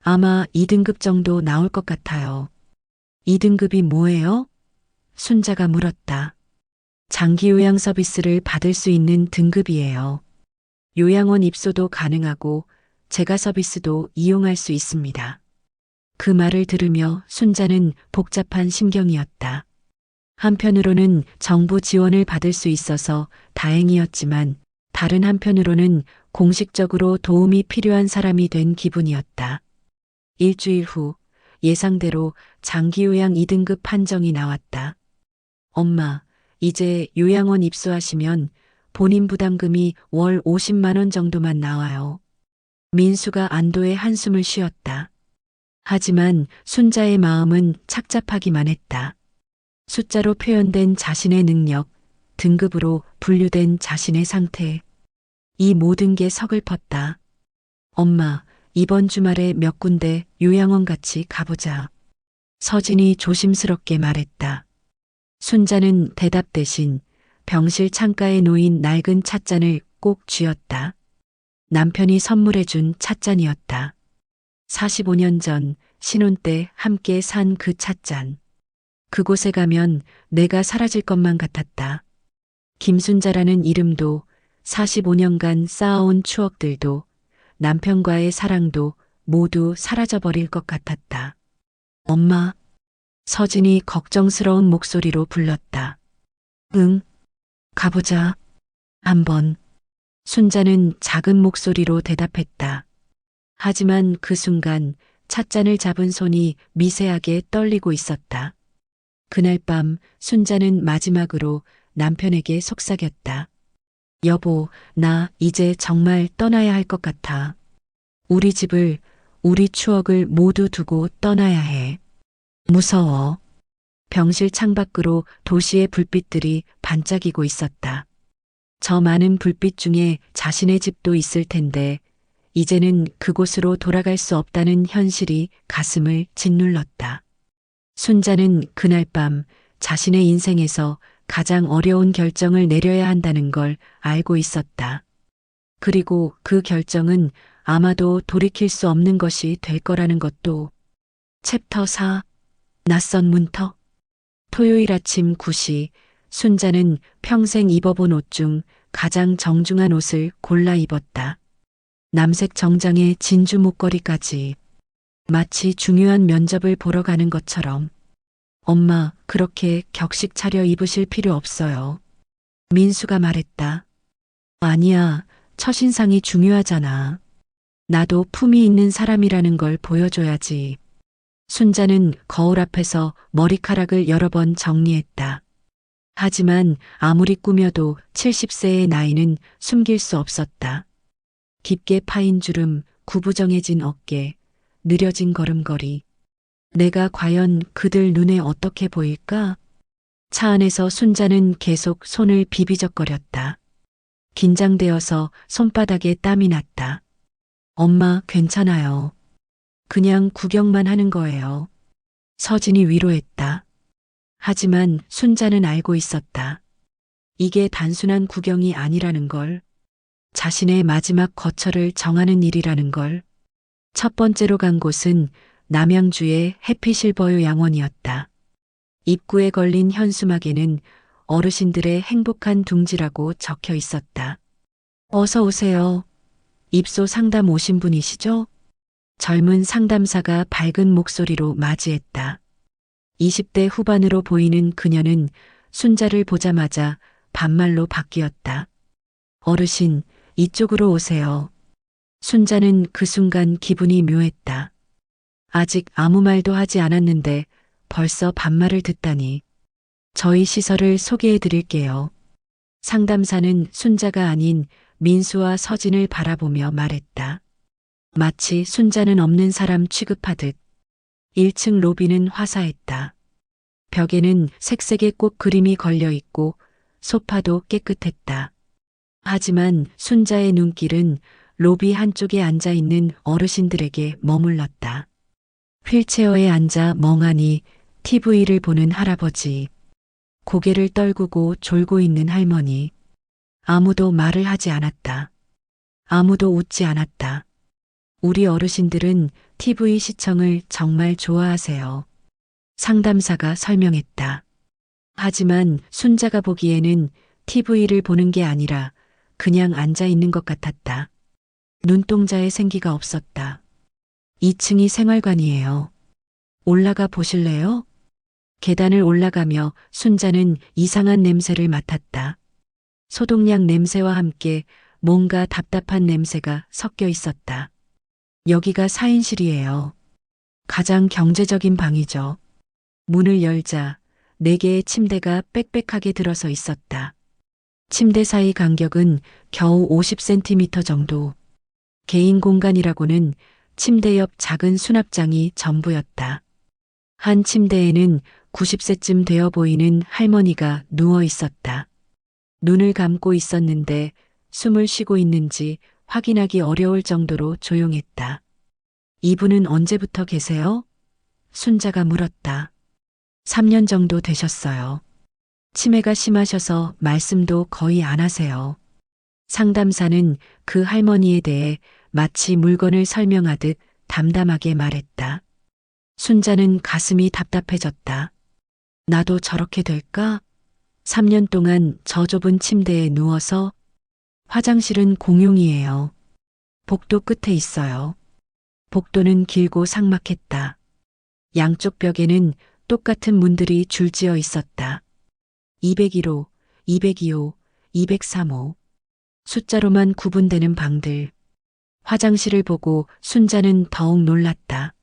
아마 2등급 정도 나올 것 같아요. 2등급이 뭐예요? 순자가 물었다. 장기요양 서비스를 받을 수 있는 등급이에요. 요양원 입소도 가능하고 재가 서비스도 이용할 수 있습니다. 그 말을 들으며 순자는 복잡한 심경이었다. 한편으로는 정부 지원을 받을 수 있어서 다행이었지만 다른 한편으로는 공식적으로 도움이 필요한 사람이 된 기분이었다. 일주일 후 예상대로 장기요양 2등급 판정이 나왔다. 엄마, 이제 요양원 입소하시면 본인 부담금이 월 50만 원 정도만 나와요. 민수가 안도의 한숨을 쉬었다. 하지만 순자의 마음은 착잡하기만 했다. 숫자로 표현된 자신의 능력, 등급으로 분류된 자신의 상태. 이 모든 게 서글펐다. 엄마, 이번 주말에 몇 군데 요양원 같이 가보자. 서진이 조심스럽게 말했다. 순자는 대답 대신 병실 창가에 놓인 낡은 찻잔을 꼭 쥐었다. 남편이 선물해준 찻잔이었다. 45년 전 신혼 때 함께 산 그 찻잔. 그곳에 가면 내가 사라질 것만 같았다. 김순자라는 이름도 45년간 쌓아온 추억들도 남편과의 사랑도 모두 사라져버릴 것 같았다. 엄마, 서진이 걱정스러운 목소리로 불렀다. 응, 가보자. 한번. 순자는 작은 목소리로 대답했다. 하지만 그 순간 찻잔을 잡은 손이 미세하게 떨리고 있었다. 그날 밤 순자는 마지막으로 남편에게 속삭였다. 여보, 나 이제 정말 떠나야 할 것 같아. 우리 집을, 우리 추억을 모두 두고 떠나야 해. 무서워. 병실 창밖으로 도시의 불빛들이 반짝이고 있었다. 저 많은 불빛 중에 자신의 집도 있을 텐데 이제는 그곳으로 돌아갈 수 없다는 현실이 가슴을 짓눌렀다. 순자는 그날 밤 자신의 인생에서 가장 어려운 결정을 내려야 한다는 걸 알고 있었다. 그리고 그 결정은 아마도 돌이킬 수 없는 것이 될 거라는 것도. 챕터 4. 낯선 문턱. 토요일 아침 9시 순자는 평생 입어본 옷 중 가장 정중한 옷을 골라 입었다. 남색 정장에 진주 목걸이까지. 마치 중요한 면접을 보러 가는 것처럼. 엄마, 그렇게 격식 차려 입으실 필요 없어요. 민수가 말했다. 아니야, 첫인상이 중요하잖아. 나도 품이 있는 사람이라는 걸 보여줘야지. 순자는 거울 앞에서 머리카락을 여러 번 정리했다. 하지만 아무리 꾸며도 70세의 나이는 숨길 수 없었다. 깊게 파인 주름, 구부정해진 어깨, 느려진 걸음걸이. 내가 과연 그들 눈에 어떻게 보일까? 차 안에서 순자는 계속 손을 비비적거렸다. 긴장되어서 손바닥에 땀이 났다. 엄마, 괜찮아요. 그냥 구경만 하는 거예요. 서진이 위로했다. 하지만 순자는 알고 있었다. 이게 단순한 구경이 아니라는 걸. 자신의 마지막 거처를 정하는 일이라는 걸. 첫 번째로 간 곳은 남양주의 해피실버 요양원이었다. 입구에 걸린 현수막에는 어르신들의 행복한 둥지라고 적혀 있었다. 어서 오세요. 입소 상담 오신 분이시죠? 젊은 상담사가 밝은 목소리로 맞이했다. 20대 후반으로 보이는 그녀는 순자를 보자마자 반말로 바뀌었다. 어르신, 이쪽으로 오세요. 순자는 그 순간 기분이 묘했다. 아직 아무 말도 하지 않았는데 벌써 반말을 듣다니. 저희 시설을 소개해 드릴게요. 상담사는 순자가 아닌 민수와 서진을 바라보며 말했다. 마치 순자는 없는 사람 취급하듯. 1층 로비는 화사했다. 벽에는 색색의 꽃 그림이 걸려 있고 소파도 깨끗했다. 하지만 순자의 눈길은 로비 한쪽에 앉아 있는 어르신들에게 머물렀다. 휠체어에 앉아 멍하니 TV를 보는 할아버지. 고개를 떨구고 졸고 있는 할머니. 아무도 말을 하지 않았다. 아무도 웃지 않았다. 우리 어르신들은 TV 시청을 정말 좋아하세요. 상담사가 설명했다. 하지만 순자가 보기에는 TV를 보는 게 아니라 그냥 앉아 있는 것 같았다. 눈동자에 생기가 없었다. 2층이 생활관이에요. 올라가 보실래요? 계단을 올라가며 순자는 이상한 냄새를 맡았다. 소독약 냄새와 함께 뭔가 답답한 냄새가 섞여 있었다. 여기가 사인실이에요. 가장 경제적인 방이죠. 문을 열자 4개의 침대가 빽빽하게 들어서 있었다. 침대 사이 간격은 겨우 50cm 정도. 개인 공간이라고는 침대 옆 작은 수납장이 전부였다. 한 침대에는 90세쯤 되어 보이는 할머니가 누워 있었다. 눈을 감고 있었는데 숨을 쉬고 있는지 확인하기 어려울 정도로 조용했다. 이분은 언제부터 계세요? 순자가 물었다. 3년 정도 되셨어요. 치매가 심하셔서 말씀도 거의 안 하세요. 상담사는 그 할머니에 대해 마치 물건을 설명하듯 담담하게 말했다. 순자는 가슴이 답답해졌다. 나도 저렇게 될까? 3년 동안 저 좁은 침대에 누워서 화장실은 공용이에요. 복도 끝에 있어요. 복도는 길고 삭막했다. 양쪽 벽에는 똑같은 문들이 줄지어 있었다. 201호, 202호, 203호. 숫자로만 구분되는 방들. 화장실을 보고 순자는 더욱 놀랐다.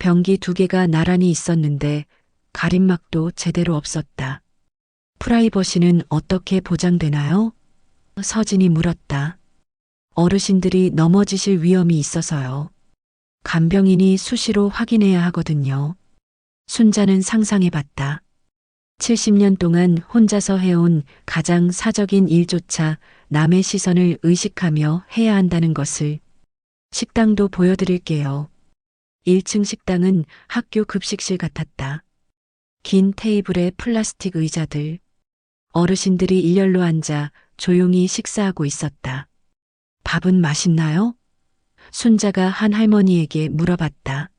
변기 2개가 나란히 있었는데 가림막도 제대로 없었다. 프라이버시는 어떻게 보장되나요? 서진이 물었다. 어르신들이 넘어지실 위험이 있어서요. 간병인이 수시로 확인해야 하거든요. 순자는 상상해봤다. 70년 동안 혼자서 해온 가장 사적인 일조차 남의 시선을 의식하며 해야 한다는 것을. 식당도 보여드릴게요. 1층 식당은 학교 급식실 같았다. 긴 테이블에 플라스틱 의자들. 어르신들이 일렬로 앉아 조용히 식사하고 있었다. 밥은 맛있나요? 순자가 한 할머니에게 물어봤다.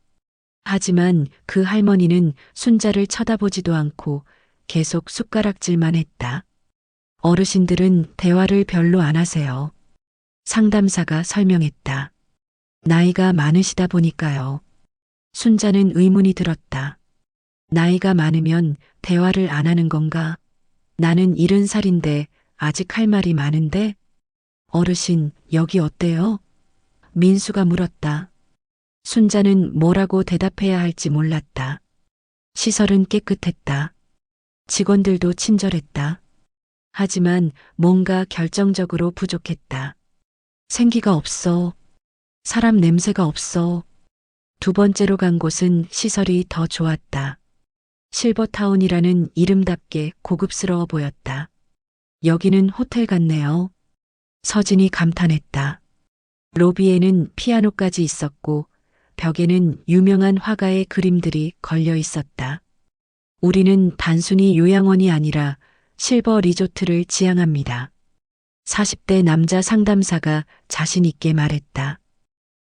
하지만 그 할머니는 순자를 쳐다보지도 않고 계속 숟가락질만 했다. 어르신들은 대화를 별로 안 하세요. 상담사가 설명했다. 나이가 많으시다 보니까요. 순자는 의문이 들었다. 나이가 많으면 대화를 안 하는 건가? 나는 70살인데 아직 할 말이 많은데? 어르신, 여기 어때요? 민수가 물었다. 순자는 뭐라고 대답해야 할지 몰랐다. 시설은 깨끗했다. 직원들도 친절했다. 하지만 뭔가 결정적으로 부족했다. 생기가 없어. 사람 냄새가 없어. 2번째로 간 곳은 시설이 더 좋았다. 실버타운이라는 이름답게 고급스러워 보였다. 여기는 호텔 같네요. 서진이 감탄했다. 로비에는 피아노까지 있었고 벽에는 유명한 화가의 그림들이 걸려 있었다. 우리는 단순히 요양원이 아니라 실버 리조트를 지향합니다. 40대 남자 상담사가 자신 있게 말했다.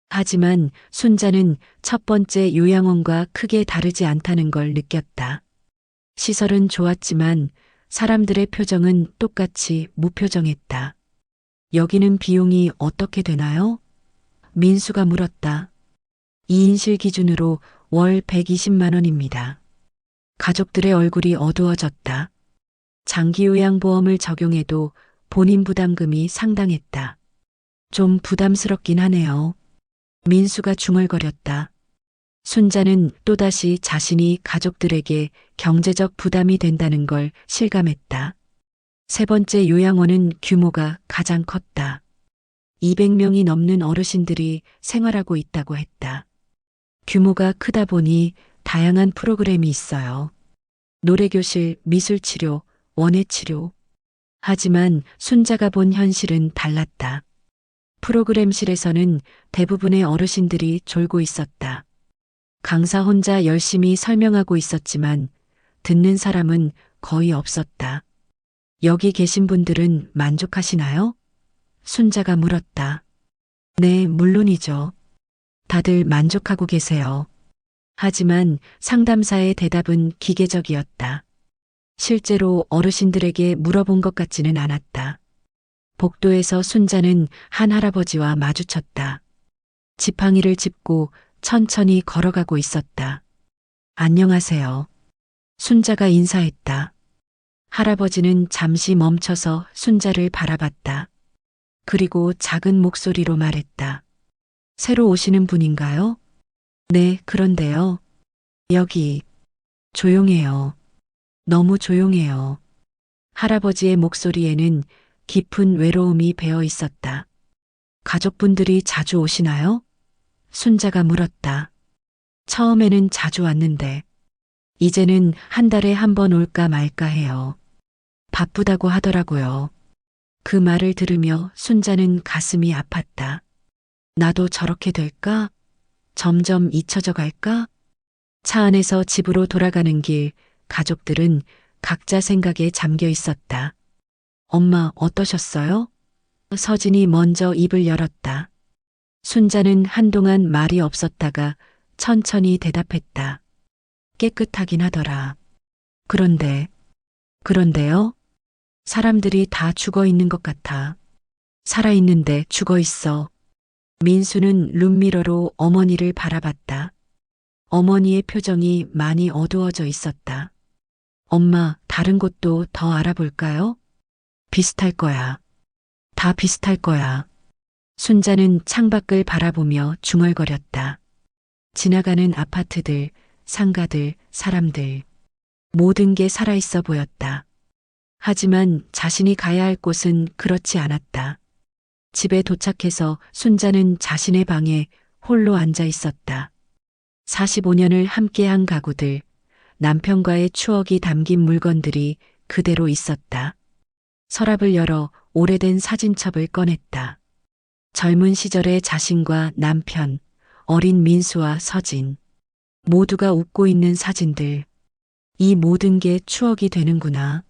하지만 순자는 첫 번째 요양원과 크게 다르지 않다는 걸 느꼈다. 시설은 좋았지만 사람들의 표정은 똑같이 무표정했다. 여기는 비용이 어떻게 되나요? 민수가 물었다. 2인실 기준으로 월 120만 원입니다. 가족들의 얼굴이 어두워졌다. 장기요양보험을 적용해도 본인 부담금이 상당했다. 좀 부담스럽긴 하네요. 민수가 중얼거렸다. 순자는 또다시 자신이 가족들에게 경제적 부담이 된다는 걸 실감했다. 3번째 요양원은 규모가 가장 컸다. 200명이 넘는 어르신들이 생활하고 있다고 했다. 규모가 크다 보니 다양한 프로그램이 있어요. 노래교실, 미술치료, 원예치료. 하지만 순자가 본 현실은 달랐다. 프로그램실에서는 대부분의 어르신들이 졸고 있었다. 강사 혼자 열심히 설명하고 있었지만 듣는 사람은 거의 없었다. 여기 계신 분들은 만족하시나요? 순자가 물었다. 네, 물론이죠. 다들 만족하고 계세요. 하지만 상담사의 대답은 기계적이었다. 실제로 어르신들에게 물어본 것 같지는 않았다. 복도에서 순자는 한 할아버지와 마주쳤다. 지팡이를 짚고 천천히 걸어가고 있었다. 안녕하세요. 순자가 인사했다. 할아버지는 잠시 멈춰서 순자를 바라봤다. 그리고 작은 목소리로 말했다. 새로 오시는 분인가요? 네, 그런데요. 여기 조용해요. 너무 조용해요. 할아버지의 목소리에는 깊은 외로움이 배어 있었다. 가족분들이 자주 오시나요? 순자가 물었다. 처음에는 자주 왔는데, 이제는 한 달에 한 번 올까 말까 해요. 바쁘다고 하더라고요. 그 말을 들으며 순자는 가슴이 아팠다. 나도 저렇게 될까? 점점 잊혀져 갈까? 차 안에서 집으로 돌아가는 길, 가족들은 각자 생각에 잠겨 있었다. 엄마 어떠셨어요? 서진이 먼저 입을 열었다. 순자는 한동안 말이 없었다가 천천히 대답했다. 깨끗하긴 하더라. 그런데요? 사람들이 다 죽어 있는 것 같아. 살아 있는데 죽어 있어. 민수는 룸미러로 어머니를 바라봤다. 어머니의 표정이 많이 어두워져 있었다. 엄마, 다른 곳도 더 알아볼까요? 비슷할 거야. 다 비슷할 거야. 순자는 창밖을 바라보며 중얼거렸다. 지나가는 아파트들, 상가들, 사람들. 모든 게 살아있어 보였다. 하지만 자신이 가야 할 곳은 그렇지 않았다. 집에 도착해서 순자는 자신의 방에 홀로 앉아 있었다. 45년을 함께한 가구들, 남편과의 추억이 담긴 물건들이 그대로 있었다. 서랍을 열어 오래된 사진첩을 꺼냈다. 젊은 시절의 자신과 남편, 어린 민수와 서진, 모두가 웃고 있는 사진들. 이 모든 게 추억이 되는구나.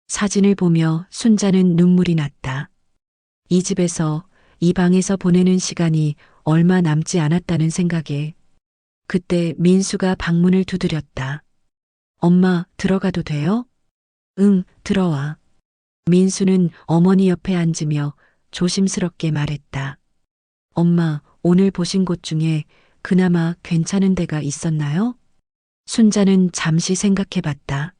사진을 보며 순자는 눈물이 났다. 이 집에서, 이 방에서 보내는 시간이 얼마 남지 않았다는 생각에 그때 민수가 방문을 두드렸다. 엄마, 들어가도 돼요? 응, 들어와. 민수는 어머니 옆에 앉으며 조심스럽게 말했다. 엄마, 오늘 보신 곳 중에 그나마 괜찮은 데가 있었나요? 순자는 잠시 생각해 봤다.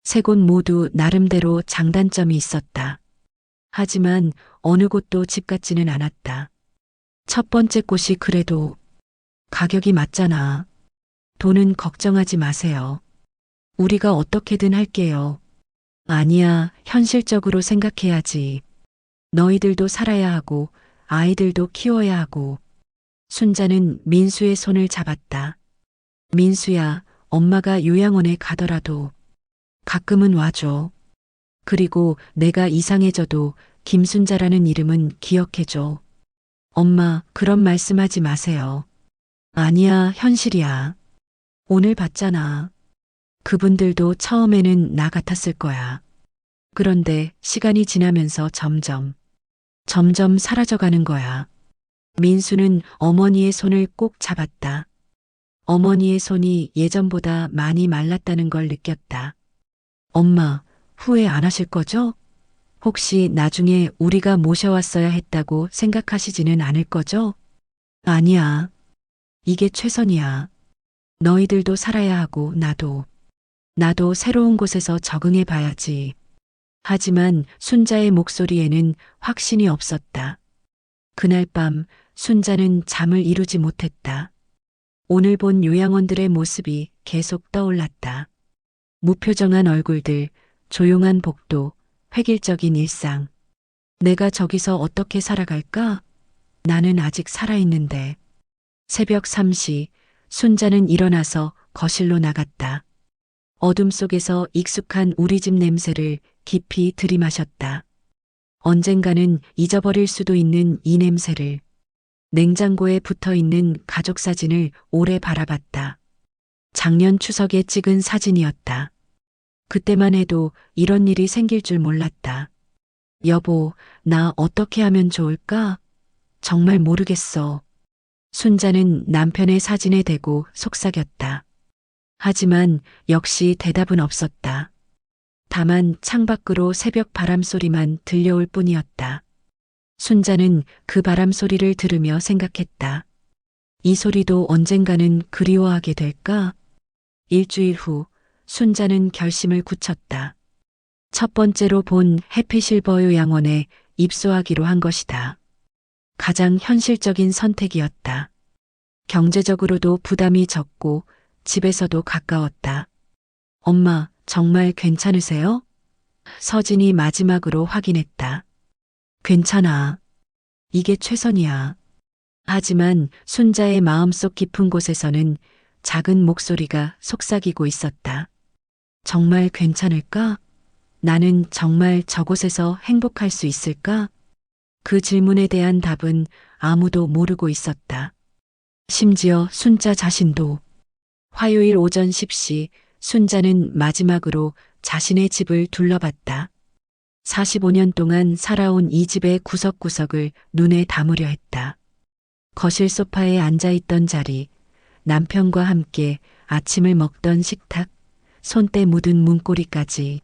세 곳 모두 나름대로 장단점이 있었다. 하지만 어느 곳도 집 같지는 않았다. 첫 번째 곳이 그래도 가격이 맞잖아. 돈은 걱정하지 마세요. 우리가 어떻게든 할게요. 아니야, 현실적으로 생각해야지. 너희들도 살아야 하고 아이들도 키워야 하고. 순자는 민수의 손을 잡았다. 민수야, 엄마가 요양원에 가더라도 가끔은 와줘. 그리고 내가 이상해져도 김순자라는 이름은 기억해줘. 엄마, 그런 말씀하지 마세요. 아니야, 현실이야. 오늘 봤잖아. 그분들도 처음에는 나 같았을 거야. 그런데 시간이 지나면서 점점 사라져가는 거야. 민수는 어머니의 손을 꼭 잡았다. 어머니의 손이 예전보다 많이 말랐다는 걸 느꼈다. 엄마, 후회 안 하실 거죠? 혹시 나중에 우리가 모셔왔어야 했다고 생각하시지는 않을 거죠? 아니야. 이게 최선이야. 너희들도 살아야 하고 나도 새로운 곳에서 적응해 봐야지. 하지만 순자의 목소리에는 확신이 없었다. 그날 밤 순자는 잠을 이루지 못했다. 오늘 본 요양원들의 모습이 계속 떠올랐다. 무표정한 얼굴들, 조용한 복도, 획일적인 일상. 내가 저기서 어떻게 살아갈까? 나는 아직 살아있는데. 새벽 3시, 순자는 일어나서 거실로 나갔다. 어둠 속에서 익숙한 우리 집 냄새를 깊이 들이마셨다. 언젠가는 잊어버릴 수도 있는 이 냄새를. 냉장고에 붙어 있는 가족 사진을 오래 바라봤다. 작년 추석에 찍은 사진이었다. 그때만 해도 이런 일이 생길 줄 몰랐다. 여보, 나 어떻게 하면 좋을까? 정말 모르겠어. 순자는 남편의 사진에 대고 속삭였다. 하지만 역시 대답은 없었다. 다만 창밖으로 새벽 바람 소리만 들려올 뿐이었다. 순자는 그 바람 소리를 들으며 생각했다. 이 소리도 언젠가는 그리워하게 될까? 일주일 후 순자는 결심을 굳혔다. 첫 번째로 본 해피실버 요양원에 입소하기로 한 것이다. 가장 현실적인 선택이었다. 경제적으로도 부담이 적고 집에서도 가까웠다. 엄마, 정말 괜찮으세요? 서진이 마지막으로 확인했다. 괜찮아. 이게 최선이야. 하지만 순자의 마음속 깊은 곳에서는 작은 목소리가 속삭이고 있었다. 정말 괜찮을까? 나는 정말 저곳에서 행복할 수 있을까? 그 질문에 대한 답은 아무도 모르고 있었다. 심지어 순자 자신도. 화요일 오전 10시 순자는 마지막으로 자신의 집을 둘러봤다. 45년 동안 살아온 이 집의 구석구석을 눈에 담으려 했다. 거실 소파에 앉아있던 자리, 남편과 함께 아침을 먹던 식탁, 손때 묻은 문고리까지.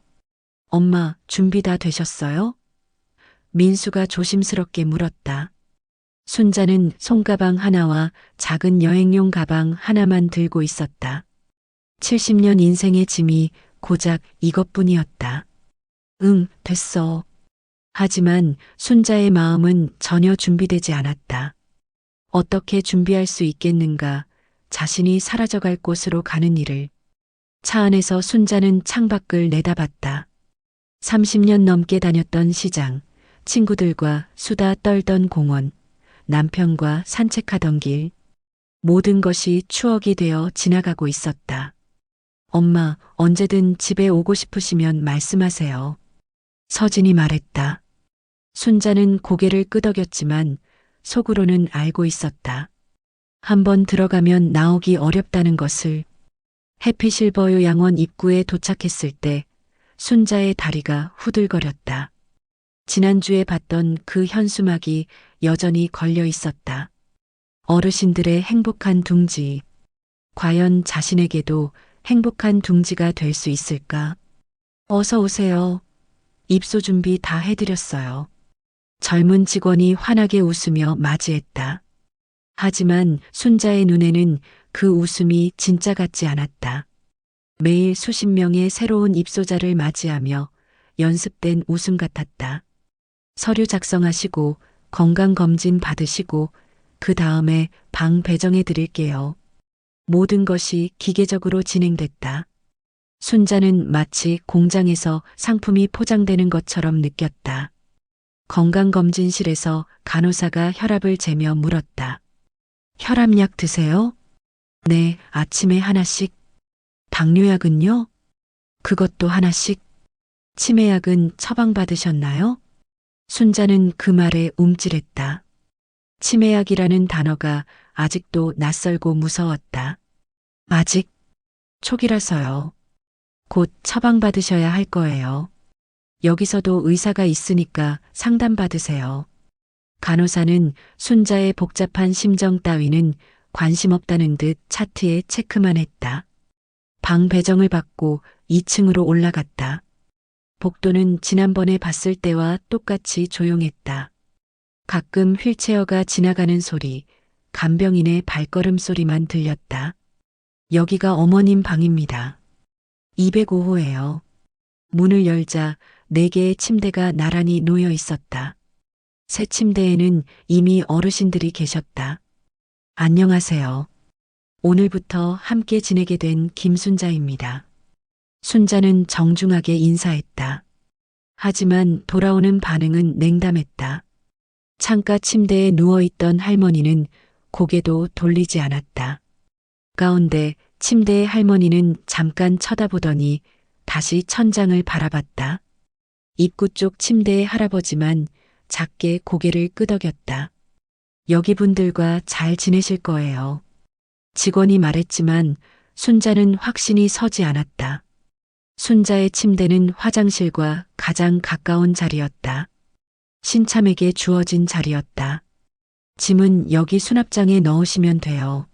엄마, 준비 다 되셨어요? 민수가 조심스럽게 물었다. 순자는 손가방 하나와 작은 여행용 가방 하나만 들고 있었다. 70년 인생의 짐이 고작 이것뿐이었다. 응, 됐어. 하지만 순자의 마음은 전혀 준비되지 않았다. 어떻게 준비할 수 있겠는가, 자신이 사라져갈 곳으로 가는 일을. 차 안에서 순자는 창밖을 내다봤다. 30년 넘게 다녔던 시장, 친구들과 수다 떨던 공원, 남편과 산책하던 길, 모든 것이 추억이 되어 지나가고 있었다. 엄마, 언제든 집에 오고 싶으시면 말씀하세요. 서진이 말했다. 순자는 고개를 끄덕였지만 속으로는 알고 있었다. 한번 들어가면 나오기 어렵다는 것을. 해피실버 요양원 입구에 도착했을 때 순자의 다리가 후들거렸다. 지난주에 봤던 그 현수막이 여전히 걸려 있었다. 어르신들의 행복한 둥지. 과연 자신에게도 행복한 둥지가 될 수 있을까? 어서 오세요. 입소 준비 다 해드렸어요. 젊은 직원이 환하게 웃으며 맞이했다. 하지만 순자의 눈에는 그 웃음이 진짜 같지 않았다. 매일 수십 명의 새로운 입소자를 맞이하며 연습된 웃음 같았다. 서류 작성하시고 건강검진 받으시고 그 다음에 방 배정해 드릴게요. 모든 것이 기계적으로 진행됐다. 순자는 마치 공장에서 상품이 포장되는 것처럼 느꼈다. 건강검진실에서 간호사가 혈압을 재며 물었다. 혈압약 드세요? 네, 아침에 하나씩. 당뇨약은요? 그것도 하나씩. 치매약은 처방받으셨나요? 순자는 그 말에 움찔했다. 치매약이라는 단어가 아직도 낯설고 무서웠다. 아직 초기라서요. 곧 처방받으셔야 할 거예요. 여기서도 의사가 있으니까 상담받으세요. 간호사는 순자의 복잡한 심정 따위는 관심 없다는 듯 차트에 체크만 했다. 방 배정을 받고 2층으로 올라갔다. 복도는 지난번에 봤을 때와 똑같이 조용했다. 가끔 휠체어가 지나가는 소리, 간병인의 발걸음 소리만 들렸다. 여기가 어머님 방입니다. 205호예요. 문을 열자 4개의 침대가 나란히 놓여 있었다. 새 침대에는 이미 어르신들이 계셨다. 안녕하세요. 오늘부터 함께 지내게 된 김순자입니다. 순자는 정중하게 인사했다. 하지만 돌아오는 반응은 냉담했다. 창가 침대에 누워있던 할머니는 고개도 돌리지 않았다. 가운데 침대의 할머니는 잠깐 쳐다보더니 다시 천장을 바라봤다. 입구 쪽 침대의 할아버지만 작게 고개를 끄덕였다. 여기 분들과 잘 지내실 거예요. 직원이 말했지만 순자는 확신이 서지 않았다. 순자의 침대는 화장실과 가장 가까운 자리였다. 신참에게 주어진 자리였다. 짐은 여기 수납장에 넣으시면 돼요.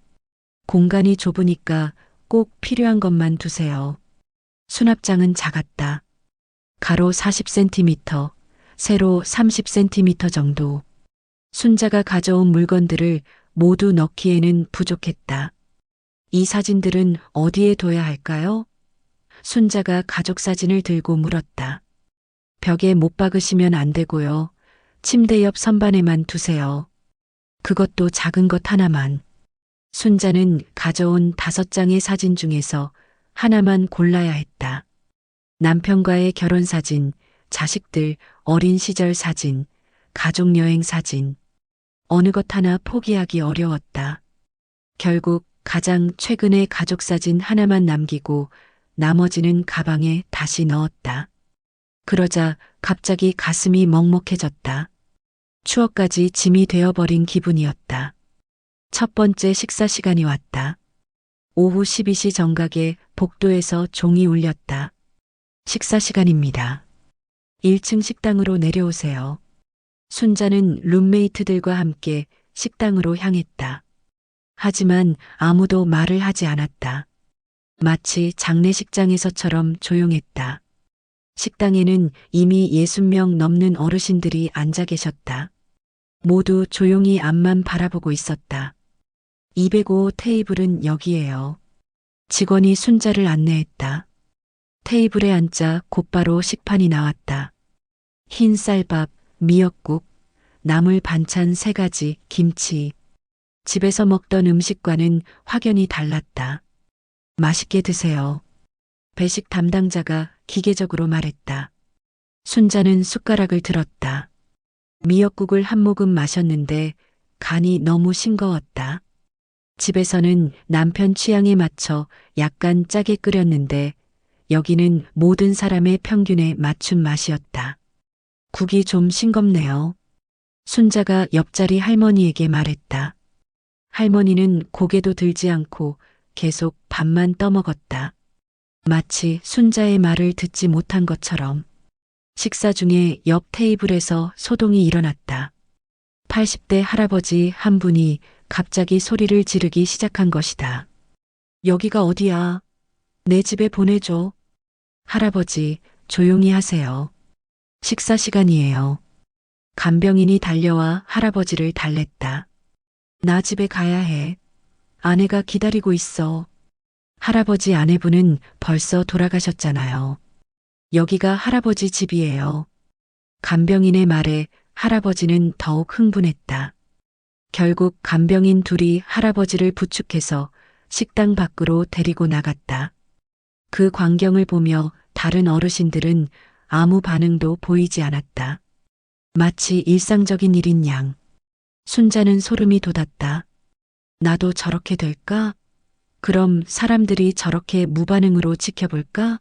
공간이 좁으니까 꼭 필요한 것만 두세요. 수납장은 작았다. 가로 40cm, 세로 30cm 정도. 순자가 가져온 물건들을 모두 넣기에는 부족했다. 이 사진들은 어디에 둬야 할까요? 순자가 가족 사진을 들고 물었다. 벽에 못 박으시면 안 되고요. 침대 옆 선반에만 두세요. 그것도 작은 것 하나만. 순자는 가져온 5장의 사진 중에서 하나만 골라야 했다. 남편과의 결혼 사진, 자식들 어린 시절 사진, 가족 여행 사진. 어느 것 하나 포기하기 어려웠다. 결국 가장 최근의 가족 사진 하나만 남기고 나머지는 가방에 다시 넣었다. 그러자 갑자기 가슴이 먹먹해졌다. 추억까지 짐이 되어버린 기분이었다. 첫 번째 식사 시간이 왔다. 오후 12시 정각에 복도에서 종이 울렸다. 식사 시간입니다. 1층 식당으로 내려오세요. 순자는 룸메이트들과 함께 식당으로 향했다. 하지만 아무도 말을 하지 않았다. 마치 장례식장에서처럼 조용했다. 식당에는 이미 60명 넘는 어르신들이 앉아 계셨다. 모두 조용히 앞만 바라보고 있었다. 205 테이블은 여기에요. 직원이 순자를 안내했다. 테이블에 앉자 곧바로 식판이 나왔다. 흰 쌀밥, 미역국, 나물 반찬 3가지, 김치. 집에서 먹던 음식과는 확연히 달랐다. 맛있게 드세요. 배식 담당자가 기계적으로 말했다. 순자는 숟가락을 들었다. 미역국을 한 모금 마셨는데 간이 너무 싱거웠다. 집에서는 남편 취향에 맞춰 약간 짜게 끓였는데 여기는 모든 사람의 평균에 맞춘 맛이었다. 국이 좀 싱겁네요. 순자가 옆자리 할머니에게 말했다. 할머니는 고개도 들지 않고 계속 밥만 떠먹었다. 마치 순자의 말을 듣지 못한 것처럼. 식사 중에 옆 테이블에서 소동이 일어났다. 80대 할아버지 한 분이 갑자기 소리를 지르기 시작한 것이다. 여기가 어디야? 내 집에 보내줘. 할아버지, 조용히 하세요. 식사 시간이에요. 간병인이 달려와 할아버지를 달랬다. 나 집에 가야 해. 아내가 기다리고 있어. 할아버지 아내분은 벌써 돌아가셨잖아요. 여기가 할아버지 집이에요. 간병인의 말에 할아버지는 더욱 흥분했다. 결국 간병인 둘이 할아버지를 부축해서 식당 밖으로 데리고 나갔다. 그 광경을 보며 다른 어르신들은 아무 반응도 보이지 않았다. 마치 일상적인 일인 양. 순자는 소름이 돋았다. 나도 저렇게 될까? 그럼 사람들이 저렇게 무반응으로 지켜볼까?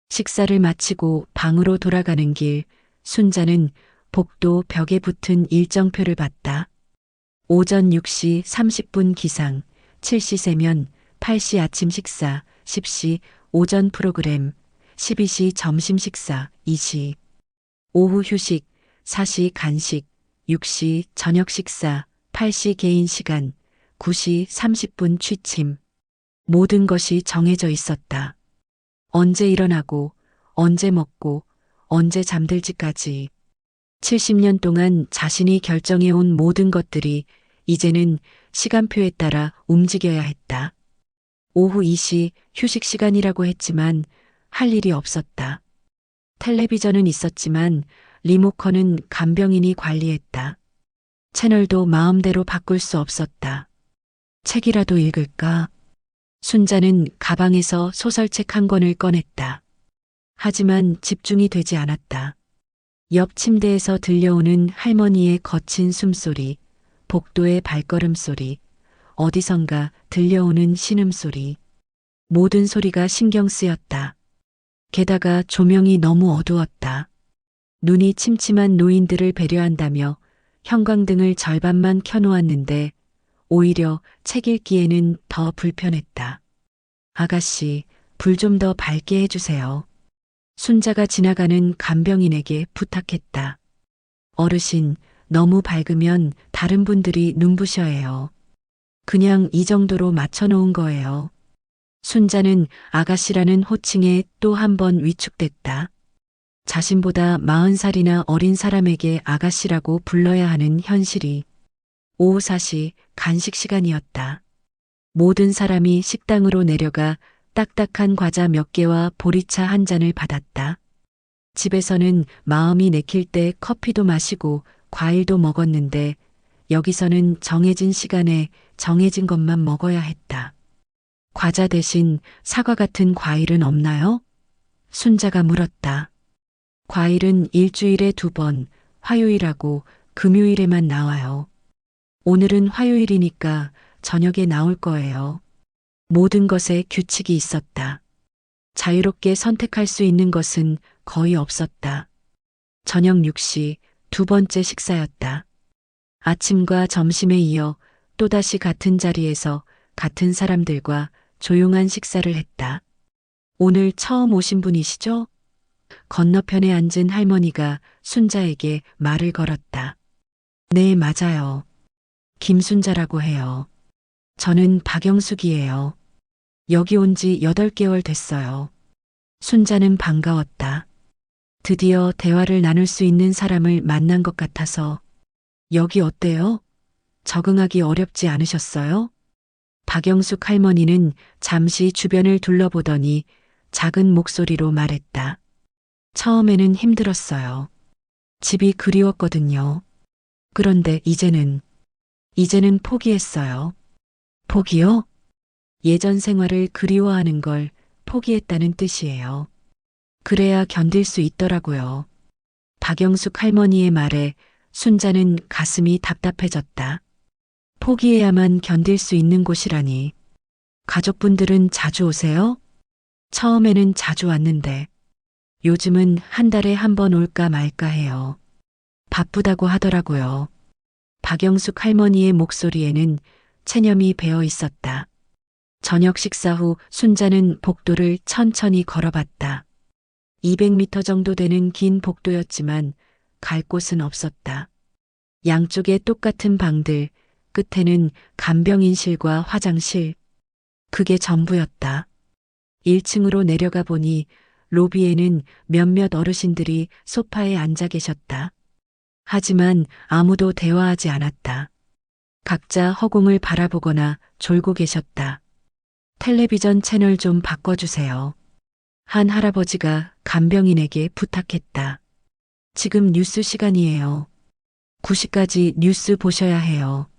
식사를 마치고 방으로 돌아가는 길, 순자는 복도 벽에 붙은 일정표를 봤다. 오전 6시 30분 기상, 7시 세면, 8시 아침 식사, 10시 오전 프로그램, 12시 점심 식사, 2시 오후 휴식, 4시 간식, 6시 저녁 식사, 8시 개인 시간, 9시 30분 취침. 모든 것이 정해져 있었다. 언제 일어나고, 언제 먹고, 언제 잠들지까지. 70년 동안 자신이 결정해온 모든 것들이 이제는 시간표에 따라 움직여야 했다. 오후 2시 휴식 시간이라고 했지만 할 일이 없었다. 텔레비전은 있었지만 리모컨은 간병인이 관리했다. 채널도 마음대로 바꿀 수 없었다. 책이라도 읽을까? 순자는 가방에서 소설책 한 권을 꺼냈다. 하지만 집중이 되지 않았다. 옆 침대에서 들려오는 할머니의 거친 숨소리, 복도의 발걸음 소리, 어디선가 들려오는 신음소리. 모든 소리가 신경 쓰였다. 게다가 조명이 너무 어두웠다. 눈이 침침한 노인들을 배려한다며 형광등을 절반만 켜놓았는데 오히려 책 읽기에는 더 불편했다. 아가씨, 불 좀 더 밝게 해주세요. 순자가 지나가는 간병인에게 부탁했다. 어르신, 너무 밝으면 다른 분들이 눈부셔해요. 그냥 이 정도로 맞춰놓은 거예요. 순자는 아가씨라는 호칭에 또 한 번 위축됐다. 자신보다 40살이나 어린 사람에게 아가씨라고 불러야 하는 현실이. 오후 4시 간식 시간이었다. 모든 사람이 식당으로 내려가 딱딱한 과자 몇 개와 보리차 한 잔을 받았다. 집에서는 마음이 내킬 때 커피도 마시고 과일도 먹었는데 여기서는 정해진 시간에 정해진 것만 먹어야 했다. 과자 대신 사과 같은 과일은 없나요? 순자가 물었다. 과일은 일주일에 2번, 화요일하고 금요일에만 나와요. 오늘은 화요일이니까 저녁에 나올 거예요. 모든 것에 규칙이 있었다. 자유롭게 선택할 수 있는 것은 거의 없었다. 저녁 6시 2번째 식사였다. 아침과 점심에 이어 또다시 같은 자리에서 같은 사람들과 조용한 식사를 했다. 오늘 처음 오신 분이시죠? 건너편에 앉은 할머니가 순자에게 말을 걸었다. 네, 맞아요. 김순자라고 해요. 저는 박영숙이에요. 여기 온 지 8개월 됐어요. 순자는 반가웠다. 드디어 대화를 나눌 수 있는 사람을 만난 것 같아서. 여기 어때요? 적응하기 어렵지 않으셨어요? 박영숙 할머니는 잠시 주변을 둘러보더니 작은 목소리로 말했다. 처음에는 힘들었어요. 집이 그리웠거든요. 그런데 이제는 포기했어요. 포기요? 예전 생활을 그리워하는 걸 포기했다는 뜻이에요. 그래야 견딜 수 있더라고요. 박영숙 할머니의 말에 순자는 가슴이 답답해졌다. 포기해야만 견딜 수 있는 곳이라니. 가족분들은 자주 오세요? 처음에는 자주 왔는데 요즘은 한 달에 1번 올까 말까 해요. 바쁘다고 하더라고요. 박영숙 할머니의 목소리에는 체념이 배어 있었다. 저녁 식사 후 순자는 복도를 천천히 걸어봤다. 200m 정도 되는 긴 복도였지만 갈 곳은 없었다. 양쪽에 똑같은 방들, 끝에는 간병인실과 화장실. 그게 전부였다. 1층으로 내려가 보니 로비에는 몇몇 어르신들이 소파에 앉아 계셨다. 하지만 아무도 대화하지 않았다. 각자 허공을 바라보거나 졸고 계셨다. 텔레비전 채널 좀 바꿔주세요. 한 할아버지가 간병인에게 부탁했다. 지금 뉴스 시간이에요. 9시까지 뉴스 보셔야 해요.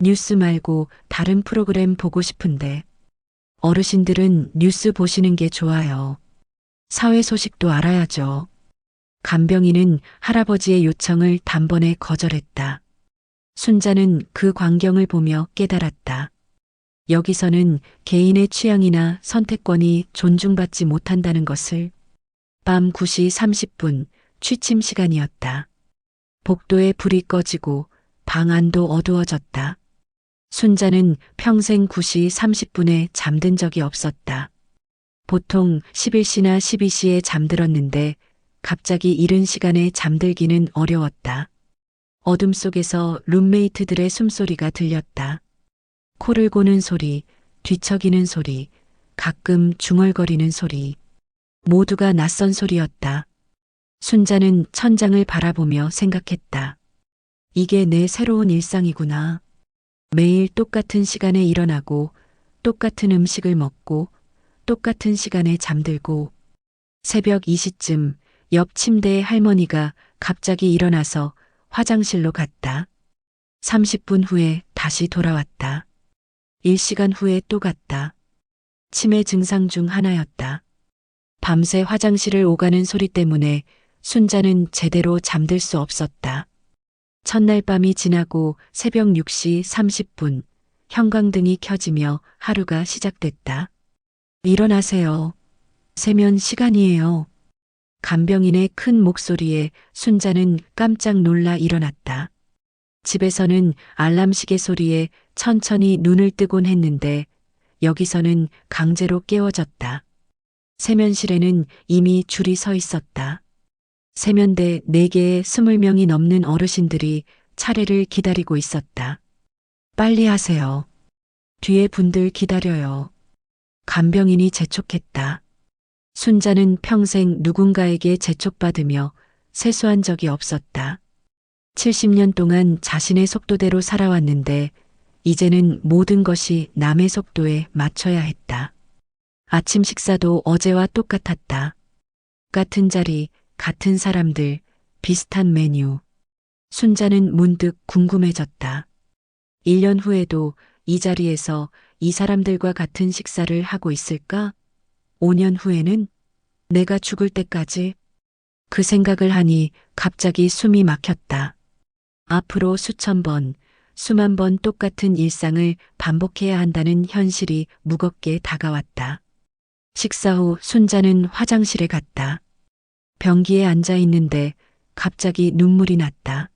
뉴스 말고 다른 프로그램 보고 싶은데. 어르신들은 뉴스 보시는 게 좋아요. 사회 소식도 알아야죠. 간병인은 할아버지의 요청을 단번에 거절했다. 순자는 그 광경을 보며 깨달았다. 여기서는 개인의 취향이나 선택권이 존중받지 못한다는 것을. 밤 9시 30분 취침 시간이었다. 복도에 불이 꺼지고 방 안도 어두워졌다. 순자는 평생 9시 30분에 잠든 적이 없었다. 보통 11시나 12시에 잠들었는데 갑자기 이른 시간에 잠들기는 어려웠다. 어둠 속에서 룸메이트들의 숨소리가 들렸다. 코를 고는 소리, 뒤척이는 소리, 가끔 중얼거리는 소리. 모두가 낯선 소리였다. 순자는 천장을 바라보며 생각했다. 이게 내 새로운 일상이구나. 매일 똑같은 시간에 일어나고, 똑같은 음식을 먹고, 똑같은 시간에 잠들고. 새벽 2시쯤 옆 침대의 할머니가 갑자기 일어나서 화장실로 갔다. 30분 후에 다시 돌아왔다. 1시간 후에 또 갔다. 치매 증상 중 하나였다. 밤새 화장실을 오가는 소리 때문에 순자는 제대로 잠들 수 없었다. 첫날 밤이 지나고 새벽 6시 30분 형광등이 켜지며 하루가 시작됐다. 일어나세요. 세면 시간이에요. 간병인의 큰 목소리에 순자는 깜짝 놀라 일어났다. 집에서는 알람 시계 소리에 천천히 눈을 뜨곤 했는데 여기서는 강제로 깨워졌다. 세면실에는 이미 줄이 서 있었다. 세면대 4개에 20명이 넘는 어르신들이 차례를 기다리고 있었다. 빨리 하세요. 뒤에 분들 기다려요. 간병인이 재촉했다. 순자는 평생 누군가에게 재촉받으며 세수한 적이 없었다. 70년 동안 자신의 속도대로 살아왔는데 이제는 모든 것이 남의 속도에 맞춰야 했다. 아침 식사도 어제와 똑같았다. 같은 자리, 같은 사람들, 비슷한 메뉴. 순자는 문득 궁금해졌다. 1년 후에도 이 자리에서 이 사람들과 같은 식사를 하고 있을까? 5년 후에는 내가 죽을 때까지 그 생각을 하니 갑자기 숨이 막혔다. 앞으로 수천 번, 수만 번 똑같은 일상을 반복해야 한다는 현실이 무겁게 다가왔다. 식사 후 순자는 화장실에 갔다. 변기에 앉아 있는데 갑자기 눈물이 났다.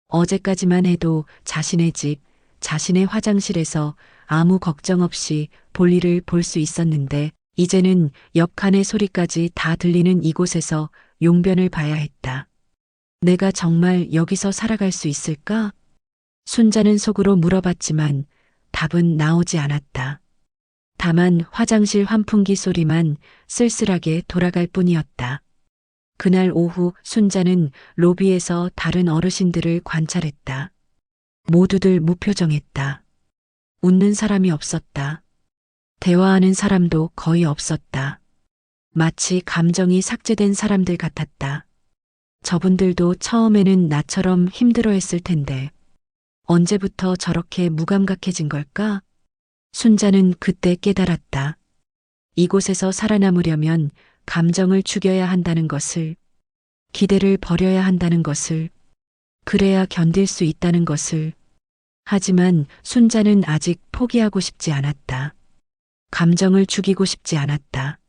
어제까지만 해도 자신의 집, 자신의 화장실에서 아무 걱정 없이 볼일을 볼 수 있었는데 이제는 옆칸의 소리까지 다 들리는 이곳에서 용변을 봐야 했다. 내가 정말 여기서 살아갈 수 있을까? 순자는 속으로 물어봤지만 답은 나오지 않았다. 다만 화장실 환풍기 소리만 쓸쓸하게 돌아갈 뿐이었다. 그날 오후 순자는 로비에서 다른 어르신들을 관찰했다. 모두들 무표정했다. 웃는 사람이 없었다. 대화하는 사람도 거의 없었다. 마치 감정이 삭제된 사람들 같았다. 저분들도 처음에는 나처럼 힘들어했을 텐데 언제부터 저렇게 무감각해진 걸까? 순자는 그때 깨달았다. 이곳에서 살아남으려면 감정을 죽여야 한다는 것을, 기대를 버려야 한다는 것을, 그래야 견딜 수 있다는 것을. 하지만 순자는 아직 포기하고 싶지 않았다. 감정을 죽이고 싶지 않았다.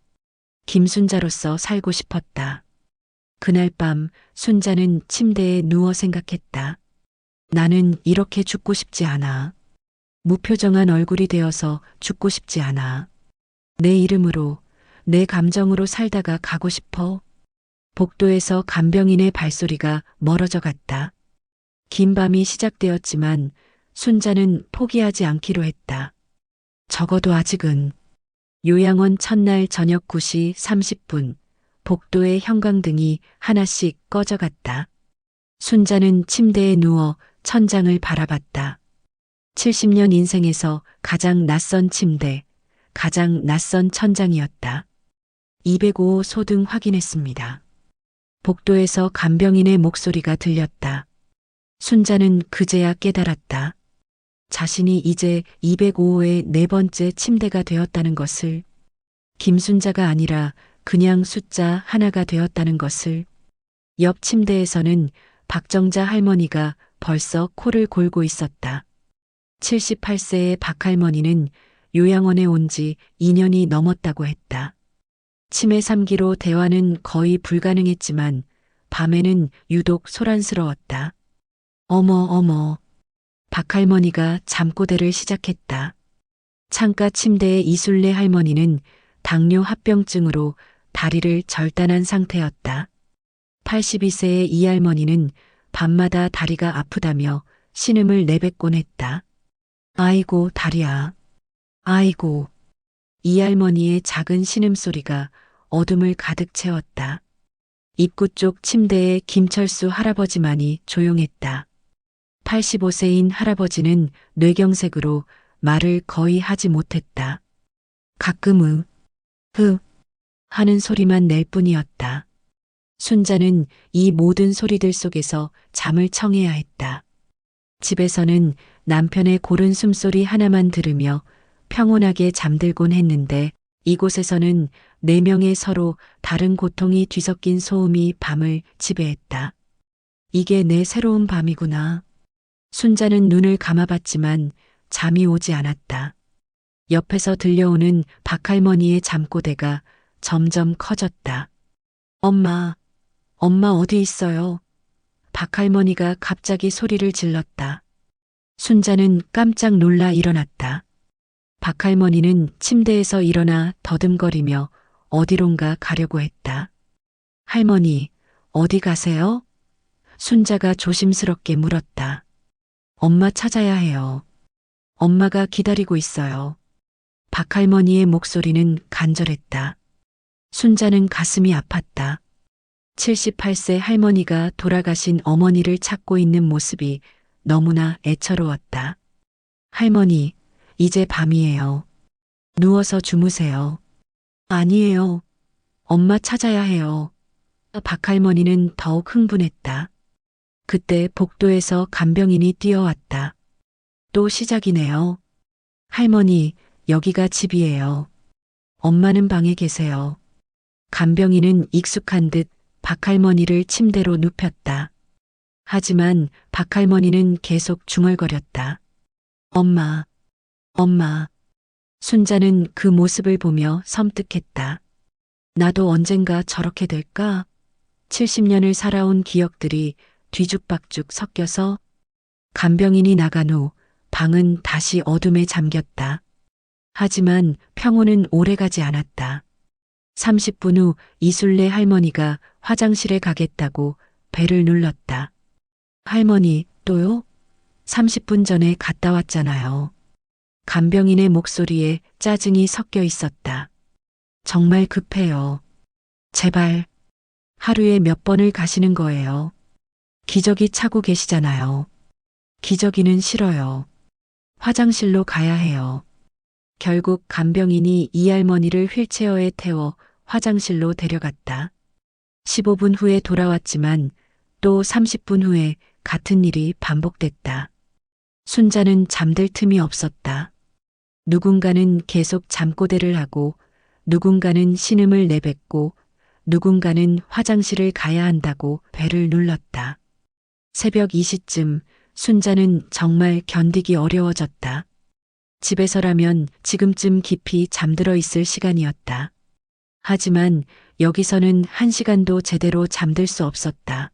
김순자로서 살고 싶었다. 그날 밤 순자는 침대에 누워 생각했다. 나는 이렇게 죽고 싶지 않아. 무표정한 얼굴이 되어서 죽고 싶지 않아. 내 이름으로, 내 감정으로 살다가 가고 싶어. 복도에서 간병인의 발소리가 멀어져 갔다. 긴 밤이 시작되었지만 순자는 포기하지 않기로 했다. 적어도 아직은. 요양원 첫날 저녁 9시 30분, 복도의 형광등이 하나씩 꺼져갔다. 순자는 침대에 누워 천장을 바라봤다. 70년 인생에서 가장 낯선 침대, 가장 낯선 천장이었다. 205호 소등 확인했습니다. 복도에서 간병인의 목소리가 들렸다. 순자는 그제야 깨달았다. 자신이 이제 205호의 네 번째 침대가 되었다는 것을, 김순자가 아니라 그냥 숫자 하나가 되었다는 것을. 옆 침대에서는 박정자 할머니가 벌써 코를 골고 있었다. 78세의 박 할머니는 요양원에 온 지 2년이 넘었다고 했다. 치매 3기로 대화는 거의 불가능했지만 밤에는 유독 소란스러웠다. 어머. 박 할머니가 잠꼬대를 시작했다. 창가 침대의 이술래 할머니는 당뇨 합병증으로 다리를 절단한 상태였다. 82세의 이 할머니는 밤마다 다리가 아프다며 신음을 내뱉곤 했다. 아이고 다리야. 아이고. 이 할머니의 작은 신음소리가 어둠을 가득 채웠다. 입구 쪽 침대에 김철수 할아버지만이 조용했다. 85세인 할아버지는 뇌경색으로 말을 거의 하지 못했다. 가끔 하는 소리만 낼 뿐이었다. 순자는 이 모든 소리들 속에서 잠을 청해야 했다. 집에서는 남편의 고른 숨소리 하나만 들으며 평온하게 잠들곤 했는데 이곳에서는 네 명의 서로 다른 고통이 뒤섞인 소음이 밤을 지배했다. 이게 내 새로운 밤이구나. 순자는 눈을 감아봤지만 잠이 오지 않았다. 옆에서 들려오는 박할머니의 잠꼬대가 점점 커졌다. 엄마 어디 있어요? 박할머니가 갑자기 소리를 질렀다. 순자는 깜짝 놀라 일어났다. 박할머니는 침대에서 일어나 더듬거리며 어디론가 가려고 했다. 할머니, 어디 가세요? 순자가 조심스럽게 물었다. 엄마 찾아야 해요. 엄마가 기다리고 있어요. 박할머니의 목소리는 간절했다. 순자는 가슴이 아팠다. 78세 할머니가 돌아가신 어머니를 찾고 있는 모습이 너무나 애처로웠다. 할머니, 이제 밤이에요. 누워서 주무세요. 아니에요. 엄마 찾아야 해요. 박할머니는 더욱 흥분했다. 그때 복도에서 간병인이 뛰어왔다. 또 시작이네요. 할머니, 여기가 집이에요. 엄마는 방에 계세요. 간병인은 익숙한 듯 박할머니를 침대로 눕혔다. 하지만 박할머니는 계속 중얼거렸다. 엄마, 엄마. 순자는 그 모습을 보며 섬뜩했다. 나도 언젠가 저렇게 될까? 70년을 살아온 기억들이 뒤죽박죽 섞여서 간병인이 나간 후 방은 다시 어둠에 잠겼다. 하지만 평온은 오래가지 않았다. 30분 후 이술래 할머니가 화장실에 가겠다고 벨을 눌렀다. 할머니, 또요? 30분 전에 갔다 왔잖아요. 간병인의 목소리에 짜증이 섞여 있었다. 정말 급해요. 제발. 하루에 몇 번을 가시는 거예요. 기저귀 차고 계시잖아요. 기저귀는 싫어요. 화장실로 가야 해요. 결국 간병인이 이 할머니를 휠체어에 태워 화장실로 데려갔다. 15분 후에 돌아왔지만 또 30분 후에 같은 일이 반복됐다. 순자는 잠들 틈이 없었다. 누군가는 계속 잠꼬대를 하고 누군가는 신음을 내뱉고 누군가는 화장실을 가야 한다고 벨을 눌렀다. 새벽 2시쯤 순자는 정말 견디기 어려워졌다. 집에서라면 지금쯤 깊이 잠들어 있을 시간이었다. 하지만 여기서는 1시간도 제대로 잠들 수 없었다.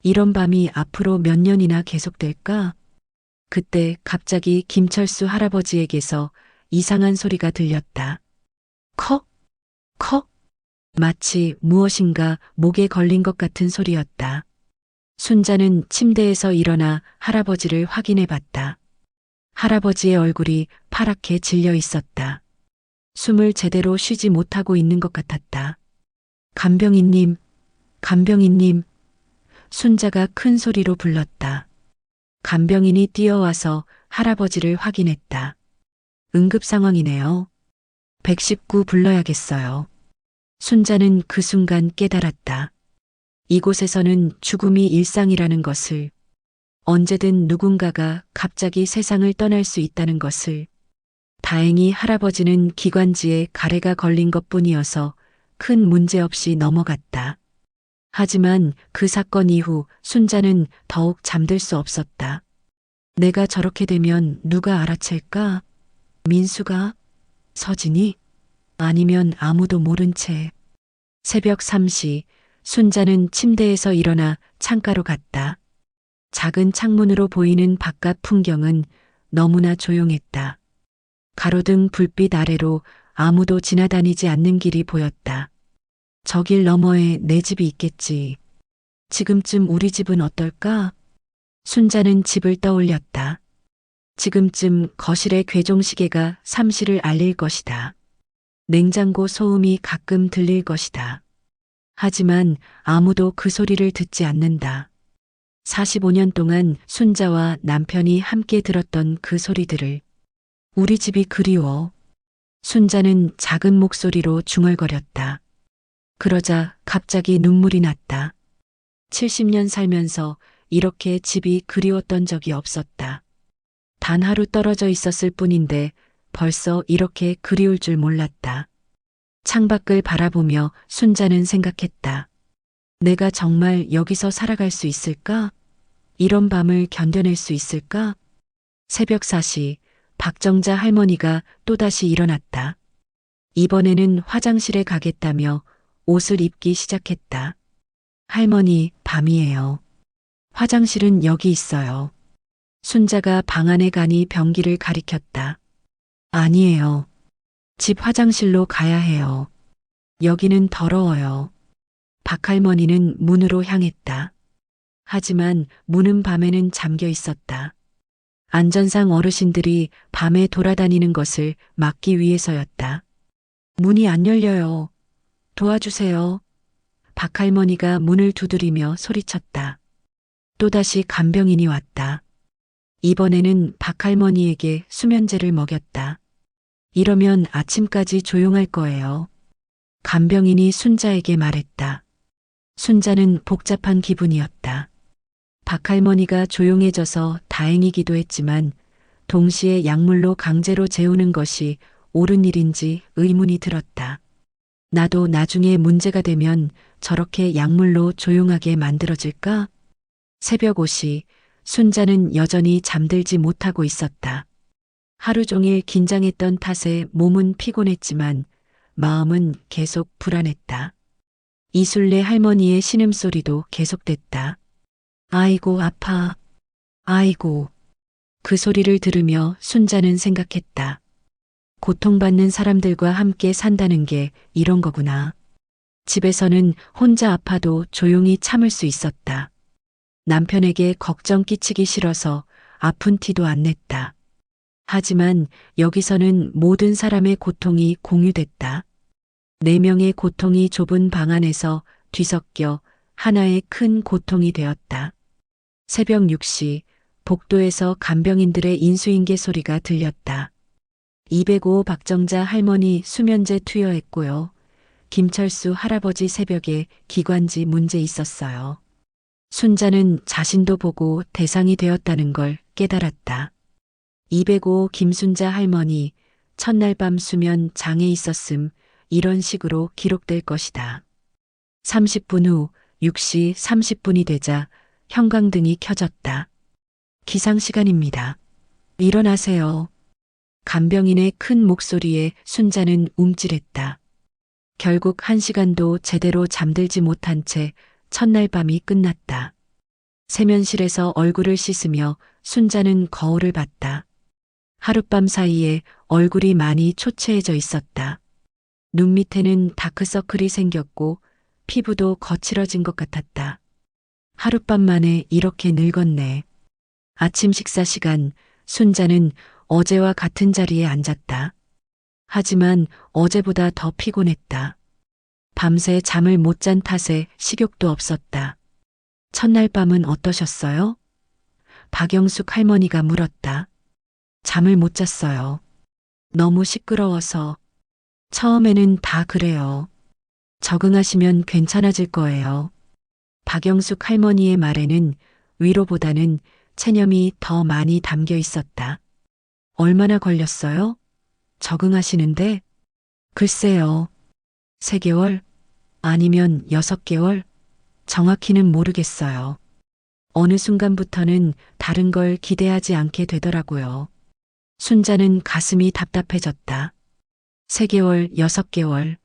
이런 밤이 앞으로 몇 년이나 계속될까? 그때 갑자기 김철수 할아버지에게서 이상한 소리가 들렸다. 컥, 컥. 마치 무엇인가 목에 걸린 것 같은 소리였다. 순자는 침대에서 일어나 할아버지를 확인해 봤다. 할아버지의 얼굴이 파랗게 질려 있었다. 숨을 제대로 쉬지 못하고 있는 것 같았다. 간병인님, 간병인님. 순자가 큰 소리로 불렀다. 간병인이 뛰어와서 할아버지를 확인했다. 응급 상황이네요. 119 불러야겠어요. 순자는 그 순간 깨달았다. 이곳에서는 죽음이 일상이라는 것을, 언제든 누군가가 갑자기 세상을 떠날 수 있다는 것을. 다행히 할아버지는 기관지에 가래가 걸린 것뿐이어서 큰 문제 없이 넘어갔다. 하지만 그 사건 이후 순자는 더욱 잠들 수 없었다. 내가 저렇게 되면 누가 알아챌까? 민수가? 서진이? 아니면 아무도 모른 채. 새벽 3시 순자는 침대에서 일어나 창가로 갔다. 작은 창문으로 보이는 바깥 풍경은 너무나 조용했다. 가로등 불빛 아래로 아무도 지나다니지 않는 길이 보였다. 저 길 너머에 내 집이 있겠지. 지금쯤 우리 집은 어떨까? 순자는 집을 떠올렸다. 지금쯤 거실의 괴종시계가 3시를 알릴 것이다. 냉장고 소음이 가끔 들릴 것이다. 하지만 아무도 그 소리를 듣지 않는다. 45년 동안 순자와 남편이 함께 들었던 그 소리들을. 우리 집이 그리워. 순자는 작은 목소리로 중얼거렸다. 그러자 갑자기 눈물이 났다. 70년 살면서 이렇게 집이 그리웠던 적이 없었다. 단 하루 떨어져 있었을 뿐인데 벌써 이렇게 그리울 줄 몰랐다. 창밖을 바라보며 순자는 생각했다. 내가 정말 여기서 살아갈 수 있을까? 이런 밤을 견뎌낼 수 있을까? 새벽 4시 박정자 할머니가 또다시 일어났다. 이번에는 화장실에 가겠다며 옷을 입기 시작했다. 할머니, 밤이에요. 화장실은 여기 있어요. 순자가 방 안에 가니 변기를 가리켰다. 아니에요. 집 화장실로 가야 해요. 여기는 더러워요. 박할머니는 문으로 향했다. 하지만 문은 밤에는 잠겨 있었다. 안전상 어르신들이 밤에 돌아다니는 것을 막기 위해서였다. 문이 안 열려요. 도와주세요. 박할머니가 문을 두드리며 소리쳤다. 또다시 간병인이 왔다. 이번에는 박할머니에게 수면제를 먹였다. 이러면 아침까지 조용할 거예요. 간병인이 순자에게 말했다. 순자는 복잡한 기분이었다. 박할머니가 조용해져서 다행이기도 했지만 동시에 약물로 강제로 재우는 것이 옳은 일인지 의문이 들었다. 나도 나중에 문제가 되면 저렇게 약물로 조용하게 만들어질까? 새벽 5시 순자는 여전히 잠들지 못하고 있었다. 하루 종일 긴장했던 탓에 몸은 피곤했지만 마음은 계속 불안했다. 이술래 할머니의 신음소리도 계속됐다. 아이고 아파. 아이고. 그 소리를 들으며 순자는 생각했다. 고통받는 사람들과 함께 산다는 게 이런 거구나. 집에서는 혼자 아파도 조용히 참을 수 있었다. 남편에게 걱정 끼치기 싫어서 아픈 티도 안 냈다. 하지만 여기서는 모든 사람의 고통이 공유됐다. 4명의 고통이 좁은 방 안에서 뒤섞여 하나의 큰 고통이 되었다. 새벽 6시 복도에서 간병인들의 인수인계 소리가 들렸다. 205 박정자 할머니 수면제 투여했고요. 김철수 할아버지 새벽에 기관지 문제 있었어요. 순자는 자신도 보고 대상이 되었다는 걸 깨달았다. 205 김순자 할머니 첫날 밤 수면 장애 있었음 이런 식으로 기록될 것이다. 30분 후 6시 30분이 되자 형광등이 켜졌다. 기상시간입니다. 일어나세요. 간병인의 큰 목소리에 순자는 움찔했다. 결국 1시간도 제대로 잠들지 못한 채 첫날 밤이 끝났다. 세면실에서 얼굴을 씻으며 순자는 거울을 봤다. 하룻밤 사이에 얼굴이 많이 초췌해져 있었다. 눈 밑에는 다크서클이 생겼고 피부도 거칠어진 것 같았다. 하룻밤 만에 이렇게 늙었네. 아침 식사 시간 순자는 어제와 같은 자리에 앉았다. 하지만 어제보다 더 피곤했다. 밤새 잠을 못 잔 탓에 식욕도 없었다. 첫날 밤은 어떠셨어요? 박영숙 할머니가 물었다. 잠을 못 잤어요. 너무 시끄러워서. 처음에는 다 그래요. 적응하시면 괜찮아질 거예요. 박영숙 할머니의 말에는 위로보다는 체념이 더 많이 담겨 있었다. 얼마나 걸렸어요? 적응하시는데? 글쎄요. 3개월? 아니면 6개월? 정확히는 모르겠어요. 어느 순간부터는 다른 걸 기대하지 않게 되더라고요. 순자는 가슴이 답답해졌다. 3개월, 6개월.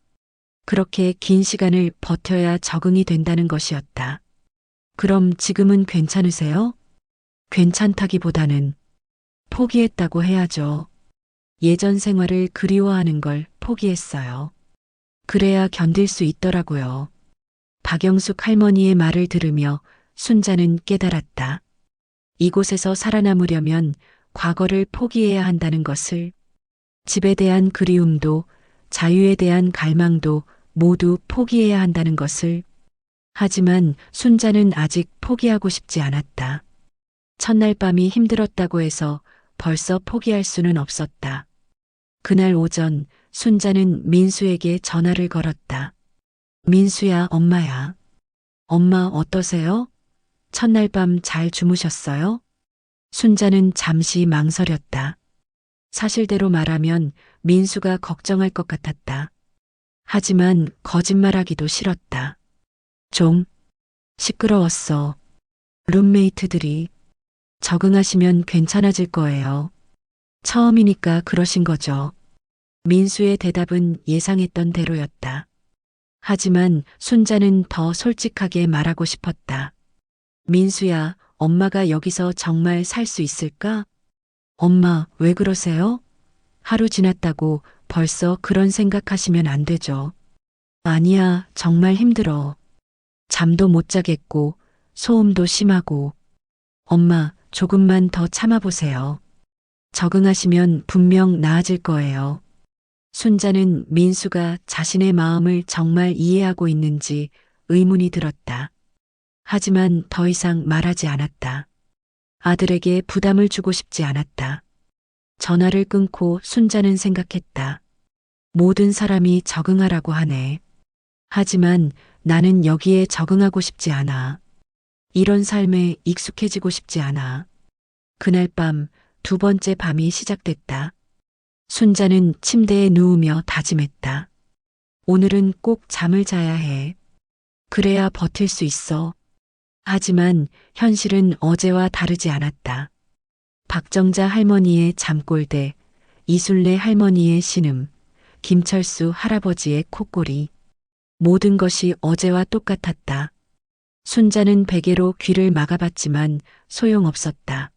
그렇게 긴 시간을 버텨야 적응이 된다는 것이었다. 그럼 지금은 괜찮으세요? 괜찮다기보다는 포기했다고 해야죠. 예전 생활을 그리워하는 걸 포기했어요. 그래야 견딜 수 있더라고요. 박영숙 할머니의 말을 들으며 순자는 깨달았다. 이곳에서 살아남으려면 과거를 포기해야 한다는 것을, 집에 대한 그리움도 자유에 대한 갈망도 모두 포기해야 한다는 것을. 하지만 순자는 아직 포기하고 싶지 않았다. 첫날 밤이 힘들었다고 해서 벌써 포기할 수는 없었다. 그날 오전 순자는 민수에게 전화를 걸었다. 민수야, 엄마야. 엄마 어떠세요? 첫날 밤 잘 주무셨어요? 순자는 잠시 망설였다. 사실대로 말하면 민수가 걱정할 것 같았다. 하지만 거짓말하기도 싫었다. 좀 시끄러웠어. 룸메이트들이. 적응하시면 괜찮아질 거예요. 처음이니까 그러신 거죠. 민수의 대답은 예상했던 대로였다. 하지만 순자는 더 솔직하게 말하고 싶었다. 민수야, 엄마가 여기서 정말 살 수 있을까? 엄마, 왜 그러세요? 하루 지났다고 벌써 그런 생각하시면 안 되죠. 아니야, 정말 힘들어. 잠도 못 자겠고, 소음도 심하고. 엄마, 조금만 더 참아보세요. 적응하시면 분명 나아질 거예요. 순자는 민수가 자신의 마음을 정말 이해하고 있는지 의문이 들었다. 하지만 더 이상 말하지 않았다. 아들에게 부담을 주고 싶지 않았다. 전화를 끊고 순자는 생각했다. 모든 사람이 적응하라고 하네. 하지만 나는 여기에 적응하고 싶지 않아. 이런 삶에 익숙해지고 싶지 않아. 그날 밤 두 번째 밤이 시작됐다. 순자는 침대에 누우며 다짐했다. 오늘은 꼭 잠을 자야 해. 그래야 버틸 수 있어. 하지만 현실은 어제와 다르지 않았다. 박정자 할머니의 잠골대, 이순례 할머니의 신음, 김철수 할아버지의 콧골이. 모든 것이 어제와 똑같았다. 순자는 베개로 귀를 막아봤지만 소용없었다.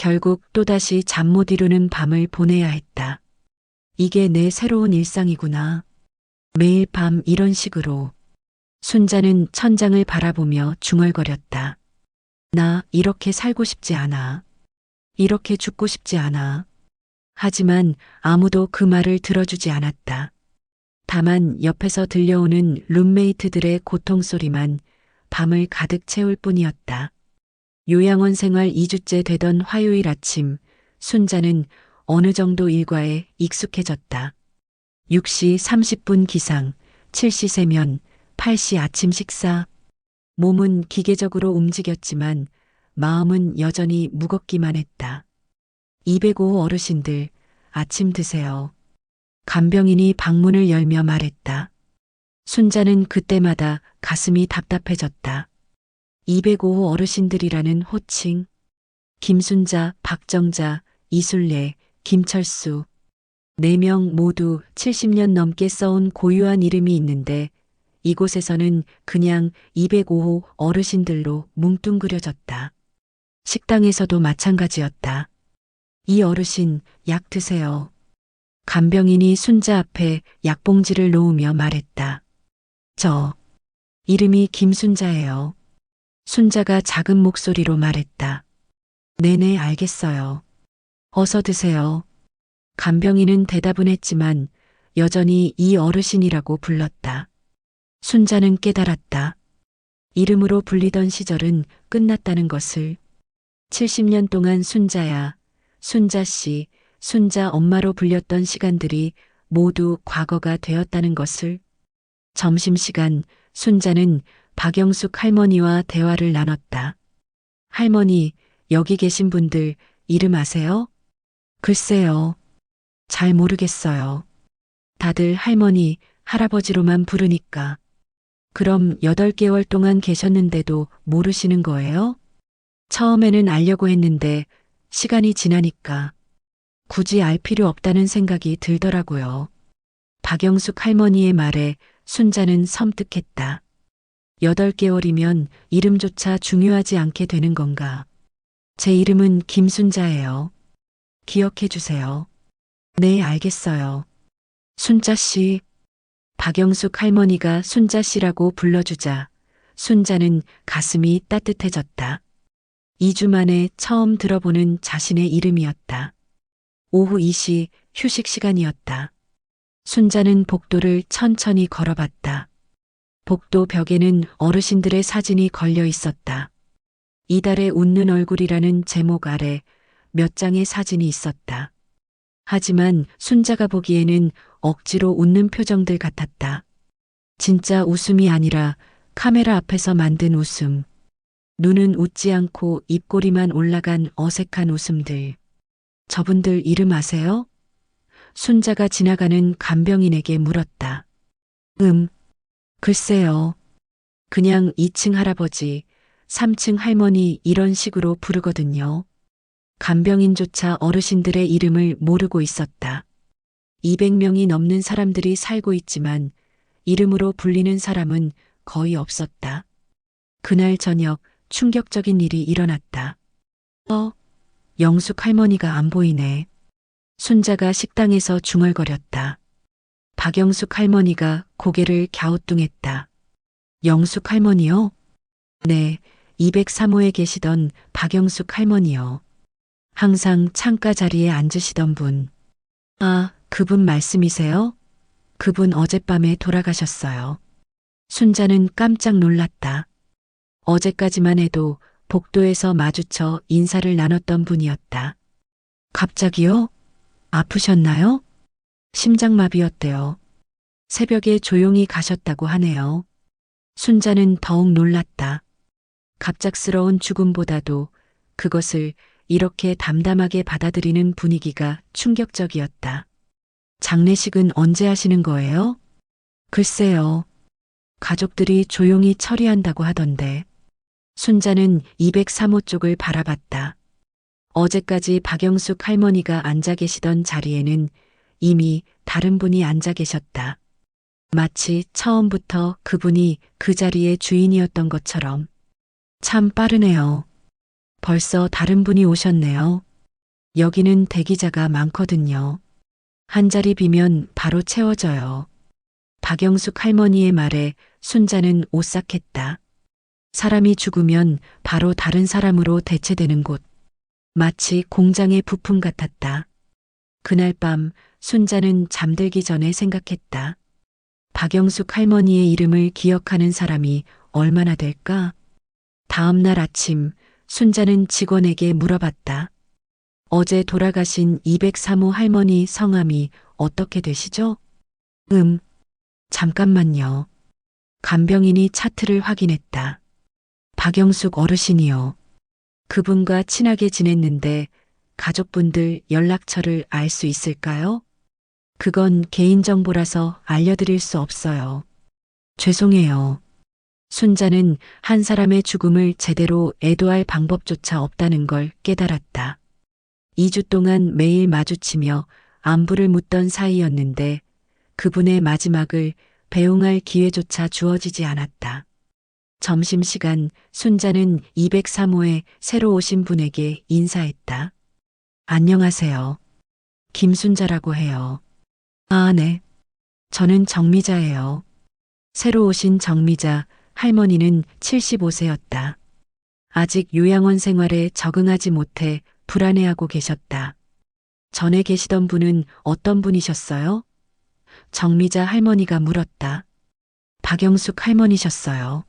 결국 또다시 잠 못 이루는 밤을 보내야 했다. 이게 내 새로운 일상이구나. 매일 밤 이런 식으로. 순자는 천장을 바라보며 중얼거렸다. 나 이렇게 살고 싶지 않아. 이렇게 죽고 싶지 않아. 하지만 아무도 그 말을 들어주지 않았다. 다만 옆에서 들려오는 룸메이트들의 고통 소리만 밤을 가득 채울 뿐이었다. 요양원 생활 2주째 되던 화요일 아침, 순자는 어느 정도 일과에 익숙해졌다. 6시 30분 기상, 7시 세면, 8시 아침 식사. 몸은 기계적으로 움직였지만 마음은 여전히 무겁기만 했다. 205 어르신들, 아침 드세요. 간병인이 방문을 열며 말했다. 순자는 그때마다 가슴이 답답해졌다. 205호 어르신들이라는 호칭. 김순자, 박정자, 이순례, 김철수. 4명 모두 70년 넘게 써온 고유한 이름이 있는데 이곳에서는 그냥 205호 어르신들로 뭉뚱그려졌다. 식당에서도 마찬가지였다. 이 어르신 약 드세요. 간병인이 순자 앞에 약봉지를 놓으며 말했다. 저 이름이 김순자예요. 순자가 작은 목소리로 말했다. 네네 알겠어요. 어서 드세요. 간병인은 대답은 했지만 여전히 이 어르신이라고 불렀다. 순자는 깨달았다. 이름으로 불리던 시절은 끝났다는 것을. 70년 동안 순자야, 순자씨, 순자 엄마로 불렸던 시간들이 모두 과거가 되었다는 것을. 점심시간 순자는 박영숙 할머니와 대화를 나눴다. 할머니, 여기 계신 분들 이름 아세요? 글쎄요. 잘 모르겠어요. 다들 할머니, 할아버지로만 부르니까. 그럼 8개월 동안 계셨는데도 모르시는 거예요? 처음에는 알려고 했는데 시간이 지나니까 굳이 알 필요 없다는 생각이 들더라고요. 박영숙 할머니의 말에 순자는 섬뜩했다. 8개월이면 이름조차 중요하지 않게 되는 건가? 제 이름은 김순자예요. 기억해 주세요. 네, 알겠어요. 순자 씨. 박영숙 할머니가 순자 씨라고 불러주자 순자는 가슴이 따뜻해졌다. 2주 만에 처음 들어보는 자신의 이름이었다. 오후 2시 휴식 시간이었다. 순자는 복도를 천천히 걸어봤다. 복도 벽에는 어르신들의 사진이 걸려 있었다. 이달의 웃는 얼굴이라는 제목 아래 몇 장의 사진이 있었다. 하지만 순자가 보기에는 억지로 웃는 표정들 같았다. 진짜 웃음이 아니라 카메라 앞에서 만든 웃음. 눈은 웃지 않고 입꼬리만 올라간 어색한 웃음들. 저분들 이름 아세요? 순자가 지나가는 간병인에게 물었다. 글쎄요. 그냥 2층 할아버지, 3층 할머니 이런 식으로 부르거든요. 간병인조차 어르신들의 이름을 모르고 있었다. 200명이 넘는 사람들이 살고 있지만 이름으로 불리는 사람은 거의 없었다. 그날 저녁 충격적인 일이 일어났다. 영숙 할머니가 안 보이네. 순자가 식당에서 중얼거렸다. 박영숙 할머니가 고개를 갸우뚱했다. 영숙 할머니요? 네, 203호에 계시던 박영숙 할머니요. 항상 창가 자리에 앉으시던 분. 아, 그분 말씀이세요? 그분 어젯밤에 돌아가셨어요. 순자는 깜짝 놀랐다. 어제까지만 해도 복도에서 마주쳐 인사를 나눴던 분이었다. 갑자기요? 아프셨나요? 심장마비였대요. 새벽에 조용히 가셨다고 하네요. 순자는 더욱 놀랐다. 갑작스러운 죽음보다도 그것을 이렇게 담담하게 받아들이는 분위기가 충격적이었다. 장례식은 언제 하시는 거예요? 글쎄요. 가족들이 조용히 처리한다고 하던데. 순자는 203호 쪽을 바라봤다. 어제까지 박영숙 할머니가 앉아 계시던 자리에는 이미 다른 분이 앉아 계셨다. 마치 처음부터 그분이 그 자리의 주인이었던 것처럼. 참 빠르네요. 벌써 다른 분이 오셨네요. 여기는 대기자가 많거든요. 한 자리 비면 바로 채워져요. 박영숙 할머니의 말에 순자는 오싹했다. 사람이 죽으면 바로 다른 사람으로 대체되는 곳. 마치 공장의 부품 같았다. 그날 밤 순자는 잠들기 전에 생각했다. 박영숙 할머니의 이름을 기억하는 사람이 얼마나 될까? 다음 날 아침 순자는 직원에게 물어봤다. 어제 돌아가신 203호 할머니 성함이 어떻게 되시죠? 잠깐만요. 간병인이 차트를 확인했다. 박영숙 어르신이요. 그분과 친하게 지냈는데 가족분들 연락처를 알 수 있을까요? 그건 개인정보라서 알려드릴 수 없어요. 죄송해요. 순자는 한 사람의 죽음을 제대로 애도할 방법조차 없다는 걸 깨달았다. 2주 동안 매일 마주치며 안부를 묻던 사이였는데 그분의 마지막을 배웅할 기회조차 주어지지 않았다. 점심시간 순자는 203호에 새로 오신 분에게 인사했다. 안녕하세요. 김순자라고 해요. 아, 네. 저는 정미자예요. 새로 오신 정미자 할머니는 75세였다. 아직 요양원 생활에 적응하지 못해 불안해하고 계셨다. 전에 계시던 분은 어떤 분이셨어요? 정미자 할머니가 물었다. 박영숙 할머니셨어요.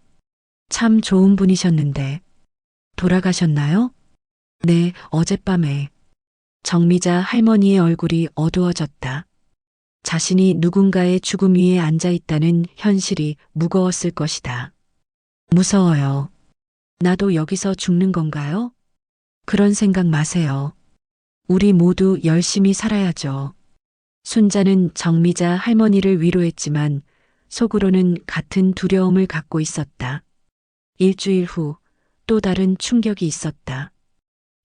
참 좋은 분이셨는데. 돌아가셨나요? 네, 어젯밤에. 정미자 할머니의 얼굴이 어두워졌다. 자신이 누군가의 죽음 위에 앉아 있다는 현실이 무거웠을 것이다. 무서워요. 나도 여기서 죽는 건가요? 그런 생각 마세요. 우리 모두 열심히 살아야죠. 순자는 정미자 할머니를 위로했지만 속으로는 같은 두려움을 갖고 있었다. 일주일 후 또 다른 충격이 있었다.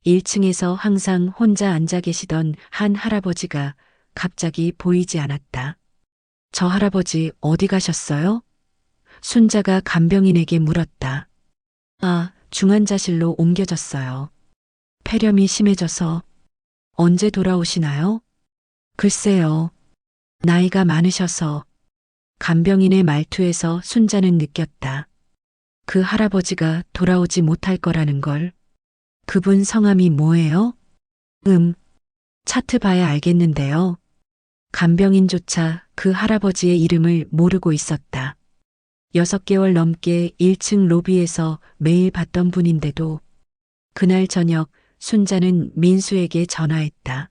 1층에서 항상 혼자 앉아 계시던 한 할아버지가 갑자기 보이지 않았다. 저 할아버지 어디 가셨어요? 순자가 간병인에게 물었다. 아, 중환자실로 옮겨졌어요. 폐렴이 심해져서. 언제 돌아오시나요? 글쎄요. 나이가 많으셔서. 간병인의 말투에서 순자는 느꼈다. 그 할아버지가 돌아오지 못할 거라는 걸. 그분 성함이 뭐예요? 차트 봐야 알겠는데요. 간병인조차 그 할아버지의 이름을 모르고 있었다. 6개월 넘게 1층 로비에서 매일 봤던 분인데도 그날 저녁 순자는 민수에게 전화했다.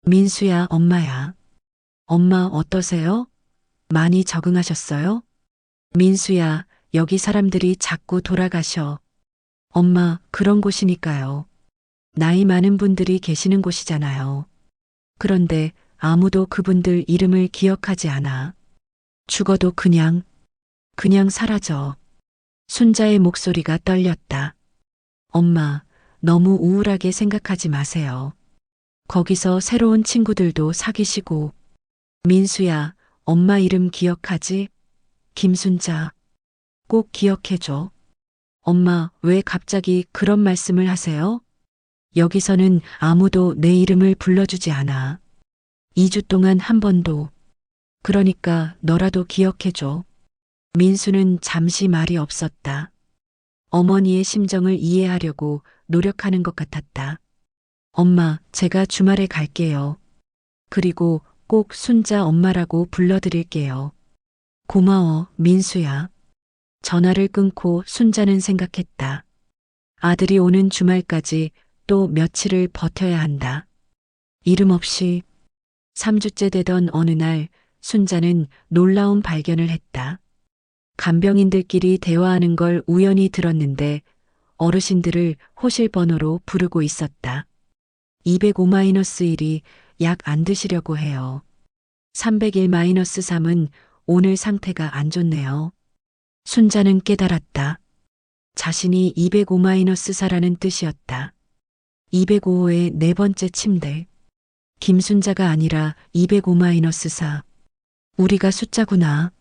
민수야, 엄마야. 엄마 어떠세요? 많이 적응하셨어요? 민수야, 여기 사람들이 자꾸 돌아가셔. 엄마, 그런 곳이니까요. 나이 많은 분들이 계시는 곳이잖아요. 그런데 아무도 그분들 이름을 기억하지 않아. 죽어도 그냥 사라져. 순자의 목소리가 떨렸다. 엄마, 너무 우울하게 생각하지 마세요. 거기서 새로운 친구들도 사귀시고. 민수야, 엄마 이름 기억하지? 김순자. 꼭 기억해줘. 엄마, 왜 갑자기 그런 말씀을 하세요? 여기서는 아무도 내 이름을 불러주지 않아. 2주 동안 한 번도. 그러니까 너라도 기억해줘. 민수는 잠시 말이 없었다. 어머니의 심정을 이해하려고 노력하는 것 같았다. 엄마, 제가 주말에 갈게요. 그리고 꼭 순자 엄마라고 불러드릴게요. 고마워, 민수야. 전화를 끊고 순자는 생각했다. 아들이 오는 주말까지 또 며칠을 버텨야 한다. 이름 없이 3주째 되던 어느 날 순자는 놀라운 발견을 했다. 간병인들끼리 대화하는 걸 우연히 들었는데 어르신들을 호실 번호로 부르고 있었다. 205-1이 약 안 드시려고 해요. 301-3은 오늘 상태가 안 좋네요. 순자는 깨달았다. 자신이 205-4라는 뜻이었다. 205호의 네 번째 침대. 김순자가 아니라 205-4. 우리가 숫자구나.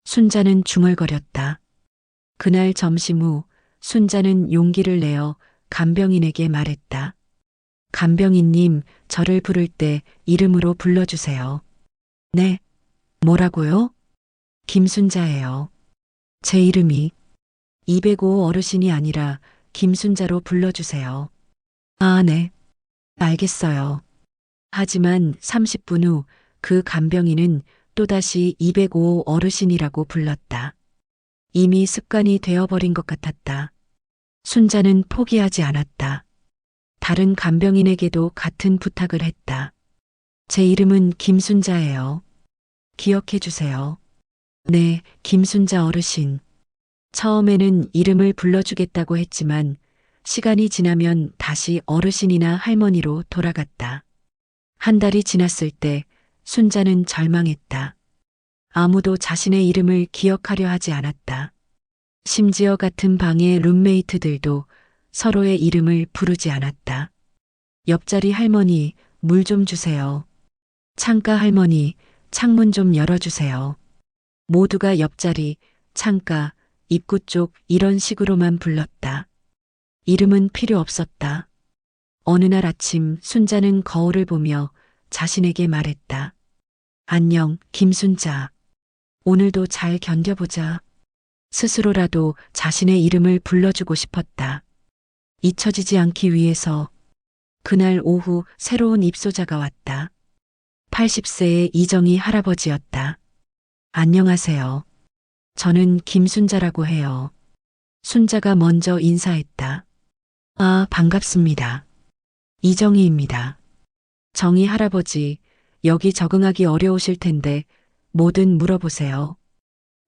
순자는 중얼거렸다. 그날 점심 후 순자는 용기를 내어 간병인에게 말했다. 간병인님, 저를 부를 때 이름으로 불러주세요. 네. 뭐라고요? 김순자예요. 제 이름이 205 어르신이 아니라 김순자로 불러주세요. 아, 네. 알겠어요. 하지만 30분 후 그 간병인은 또다시 205 어르신이라고 불렀다. 이미 습관이 되어버린 것 같았다. 순자는 포기하지 않았다. 다른 간병인에게도 같은 부탁을 했다. 제 이름은 김순자예요. 기억해 주세요. 네, 김순자 어르신. 처음에는 이름을 불러주겠다고 했지만 시간이 지나면 다시 어르신이나 할머니로 돌아갔다. 한 달이 지났을 때 순자는 절망했다. 아무도 자신의 이름을 기억하려 하지 않았다. 심지어 같은 방의 룸메이트들도 서로의 이름을 부르지 않았다. 옆자리 할머니, 물 좀 주세요. 창가 할머니, 창문 좀 열어주세요. 모두가 옆자리, 창가, 입구 쪽 이런 식으로만 불렀다. 이름은 필요 없었다. 어느 날 아침 순자는 거울을 보며 자신에게 말했다. 안녕, 김순자. 오늘도 잘 견뎌보자. 스스로라도 자신의 이름을 불러주고 싶었다. 잊혀지지 않기 위해서. 그날 오후 새로운 입소자가 왔다. 80세의 이정희 할아버지였다. 안녕하세요. 저는 김순자라고 해요. 순자가 먼저 인사했다. 아, 반갑습니다. 이정희입니다. 정희 할아버지, 여기 적응하기 어려우실 텐데 뭐든 물어보세요.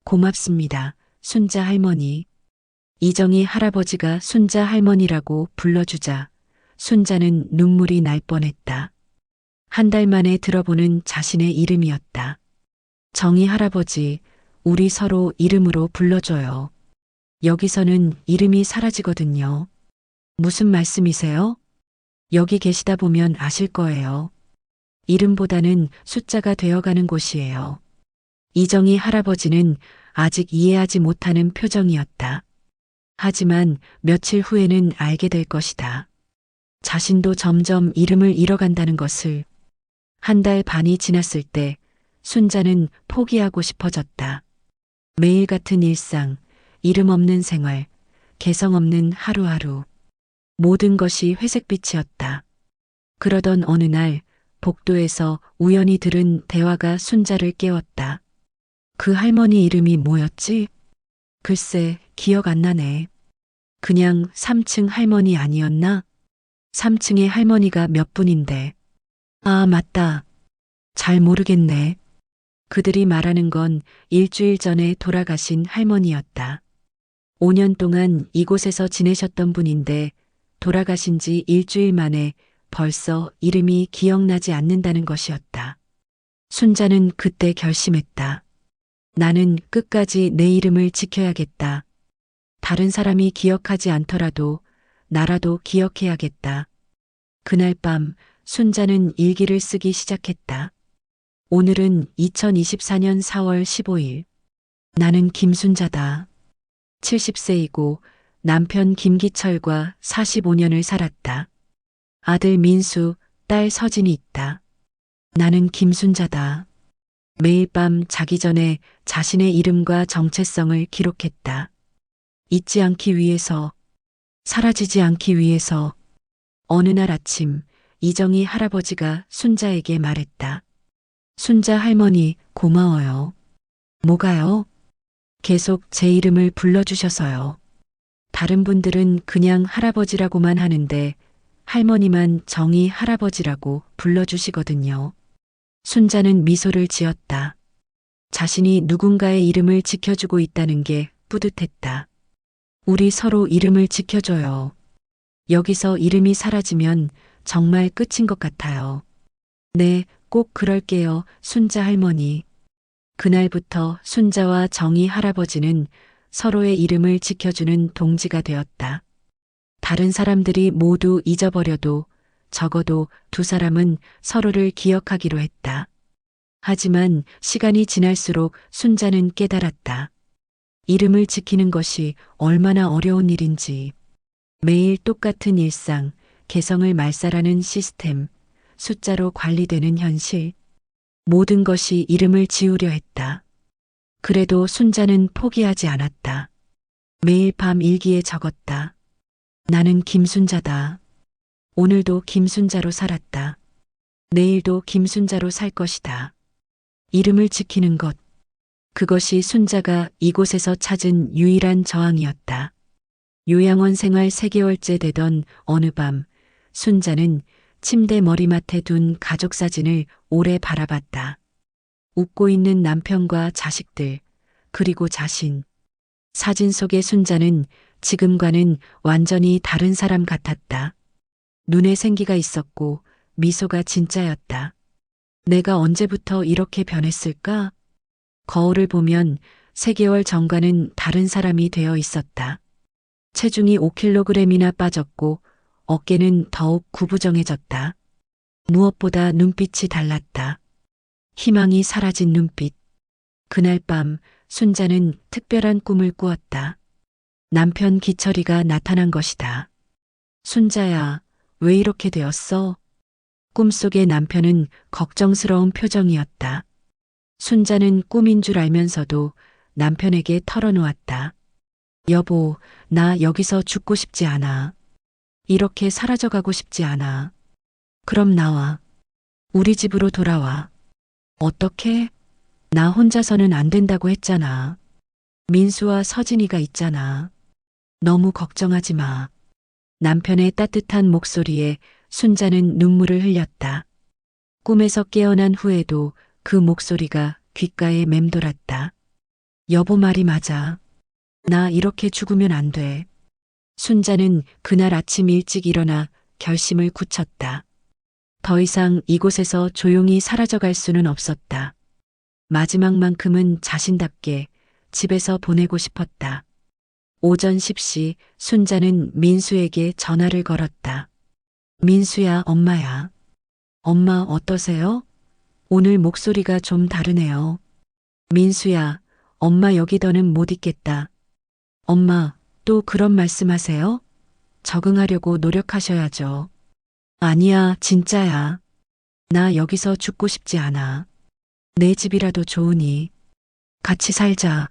고맙습니다. 순자 할머니. 이정희 할아버지가 순자 할머니라고 불러주자 순자는 눈물이 날 뻔했다. 한 달 만에 들어보는 자신의 이름이었다. 정희 할아버지, 우리 서로 이름으로 불러줘요. 여기서는 이름이 사라지거든요. 무슨 말씀이세요? 여기 계시다 보면 아실 거예요. 이름보다는 숫자가 되어가는 곳이에요. 이정희 할아버지는 아직 이해하지 못하는 표정이었다. 하지만 며칠 후에는 알게 될 것이다. 자신도 점점 이름을 잃어간다는 것을. 한 달 반이 지났을 때 순자는 포기하고 싶어졌다. 매일 같은 일상, 이름 없는 생활, 개성 없는 하루하루. 모든 것이 회색빛이었다. 그러던 어느 날 복도에서 우연히 들은 대화가 순자를 깨웠다. 그 할머니 이름이 뭐였지? 글쎄, 기억 안 나네. 그냥 3층 할머니 아니었나? 3층에 할머니가 몇 분인데. 아, 맞다. 잘 모르겠네. 그들이 말하는 건 일주일 전에 돌아가신 할머니였다. 5년 동안 이곳에서 지내셨던 분인데 돌아가신 지 일주일 만에 벌써 이름이 기억나지 않는다는 것이었다. 순자는 그때 결심했다. 나는 끝까지 내 이름을 지켜야겠다. 다른 사람이 기억하지 않더라도 나라도 기억해야겠다. 그날 밤 순자는 일기를 쓰기 시작했다. 오늘은 2024년 4월 15일. 나는 김순자다. 70세이고 남편 김기철과 45년을 살았다. 아들 민수, 딸 서진이 있다. 나는 김순자다. 매일 밤 자기 전에 자신의 이름과 정체성을 기록했다. 잊지 않기 위해서, 사라지지 않기 위해서. 어느 날 아침 이정희 할아버지가 순자에게 말했다. 순자 할머니 고마워요. 뭐가요? 계속 제 이름을 불러주셔서요. 다른 분들은 그냥 할아버지라고만 하는데 할머니만 정희 할아버지라고 불러주시거든요. 순자는 미소를 지었다. 자신이 누군가의 이름을 지켜주고 있다는 게 뿌듯했다. 우리 서로 이름을 지켜줘요. 여기서 이름이 사라지면 정말 끝인 것 같아요. 네, 꼭 그럴게요, 순자 할머니. 그날부터 순자와 정희 할아버지는 서로의 이름을 지켜주는 동지가 되었다. 다른 사람들이 모두 잊어버려도 적어도 두 사람은 서로를 기억하기로 했다. 하지만 시간이 지날수록 순자는 깨달았다. 이름을 지키는 것이 얼마나 어려운 일인지. 매일 똑같은 일상, 개성을 말살하는 시스템, 숫자로 관리되는 현실. 모든 것이 이름을 지우려 했다. 그래도 순자는 포기하지 않았다. 매일 밤 일기에 적었다. 나는 김순자다. 오늘도 김순자로 살았다. 내일도 김순자로 살 것이다. 이름을 지키는 것. 그것이 순자가 이곳에서 찾은 유일한 저항이었다. 요양원 생활 3개월째 되던 어느 밤, 순자는 침대 머리맡에 둔 가족 사진을 오래 바라봤다. 웃고 있는 남편과 자식들, 그리고 자신. 사진 속의 순자는 지금과는 완전히 다른 사람 같았다. 눈에 생기가 있었고 미소가 진짜였다. 내가 언제부터 이렇게 변했을까? 거울을 보면 3개월 전과는 다른 사람이 되어 있었다. 체중이 5kg이나 빠졌고 어깨는 더욱 구부정해졌다. 무엇보다 눈빛이 달랐다. 희망이 사라진 눈빛. 그날 밤 순자는 특별한 꿈을 꾸었다. 남편 기철이가 나타난 것이다. 순자야, 왜 이렇게 되었어? 꿈속의 남편은 걱정스러운 표정이었다. 순자는 꿈인 줄 알면서도 남편에게 털어놓았다. 여보, 나 여기서 죽고 싶지 않아. 이렇게 사라져가고 싶지 않아. 그럼 나와. 우리 집으로 돌아와. 어떻게? 나 혼자서는 안 된다고 했잖아. 민수와 서진이가 있잖아. 너무 걱정하지 마. 남편의 따뜻한 목소리에 순자는 눈물을 흘렸다. 꿈에서 깨어난 후에도 그 목소리가 귓가에 맴돌았다. 여보 말이 맞아. 나 이렇게 죽으면 안 돼. 순자는 그날 아침 일찍 일어나 결심을 굳혔다. 더 이상 이곳에서 조용히 사라져갈 수는 없었다. 마지막만큼은 자신답게 집에서 보내고 싶었다. 오전 10시 순자는 민수에게 전화를 걸었다. 민수야, 엄마야. 엄마 어떠세요? 오늘 목소리가 좀 다르네요. 민수야, 엄마 여기 더는 못 있겠다. 엄마, 또 그런 말씀하세요? 적응하려고 노력하셔야죠. 아니야, 진짜야. 나 여기서 죽고 싶지 않아. 내 집이라도 좋으니 같이 살자.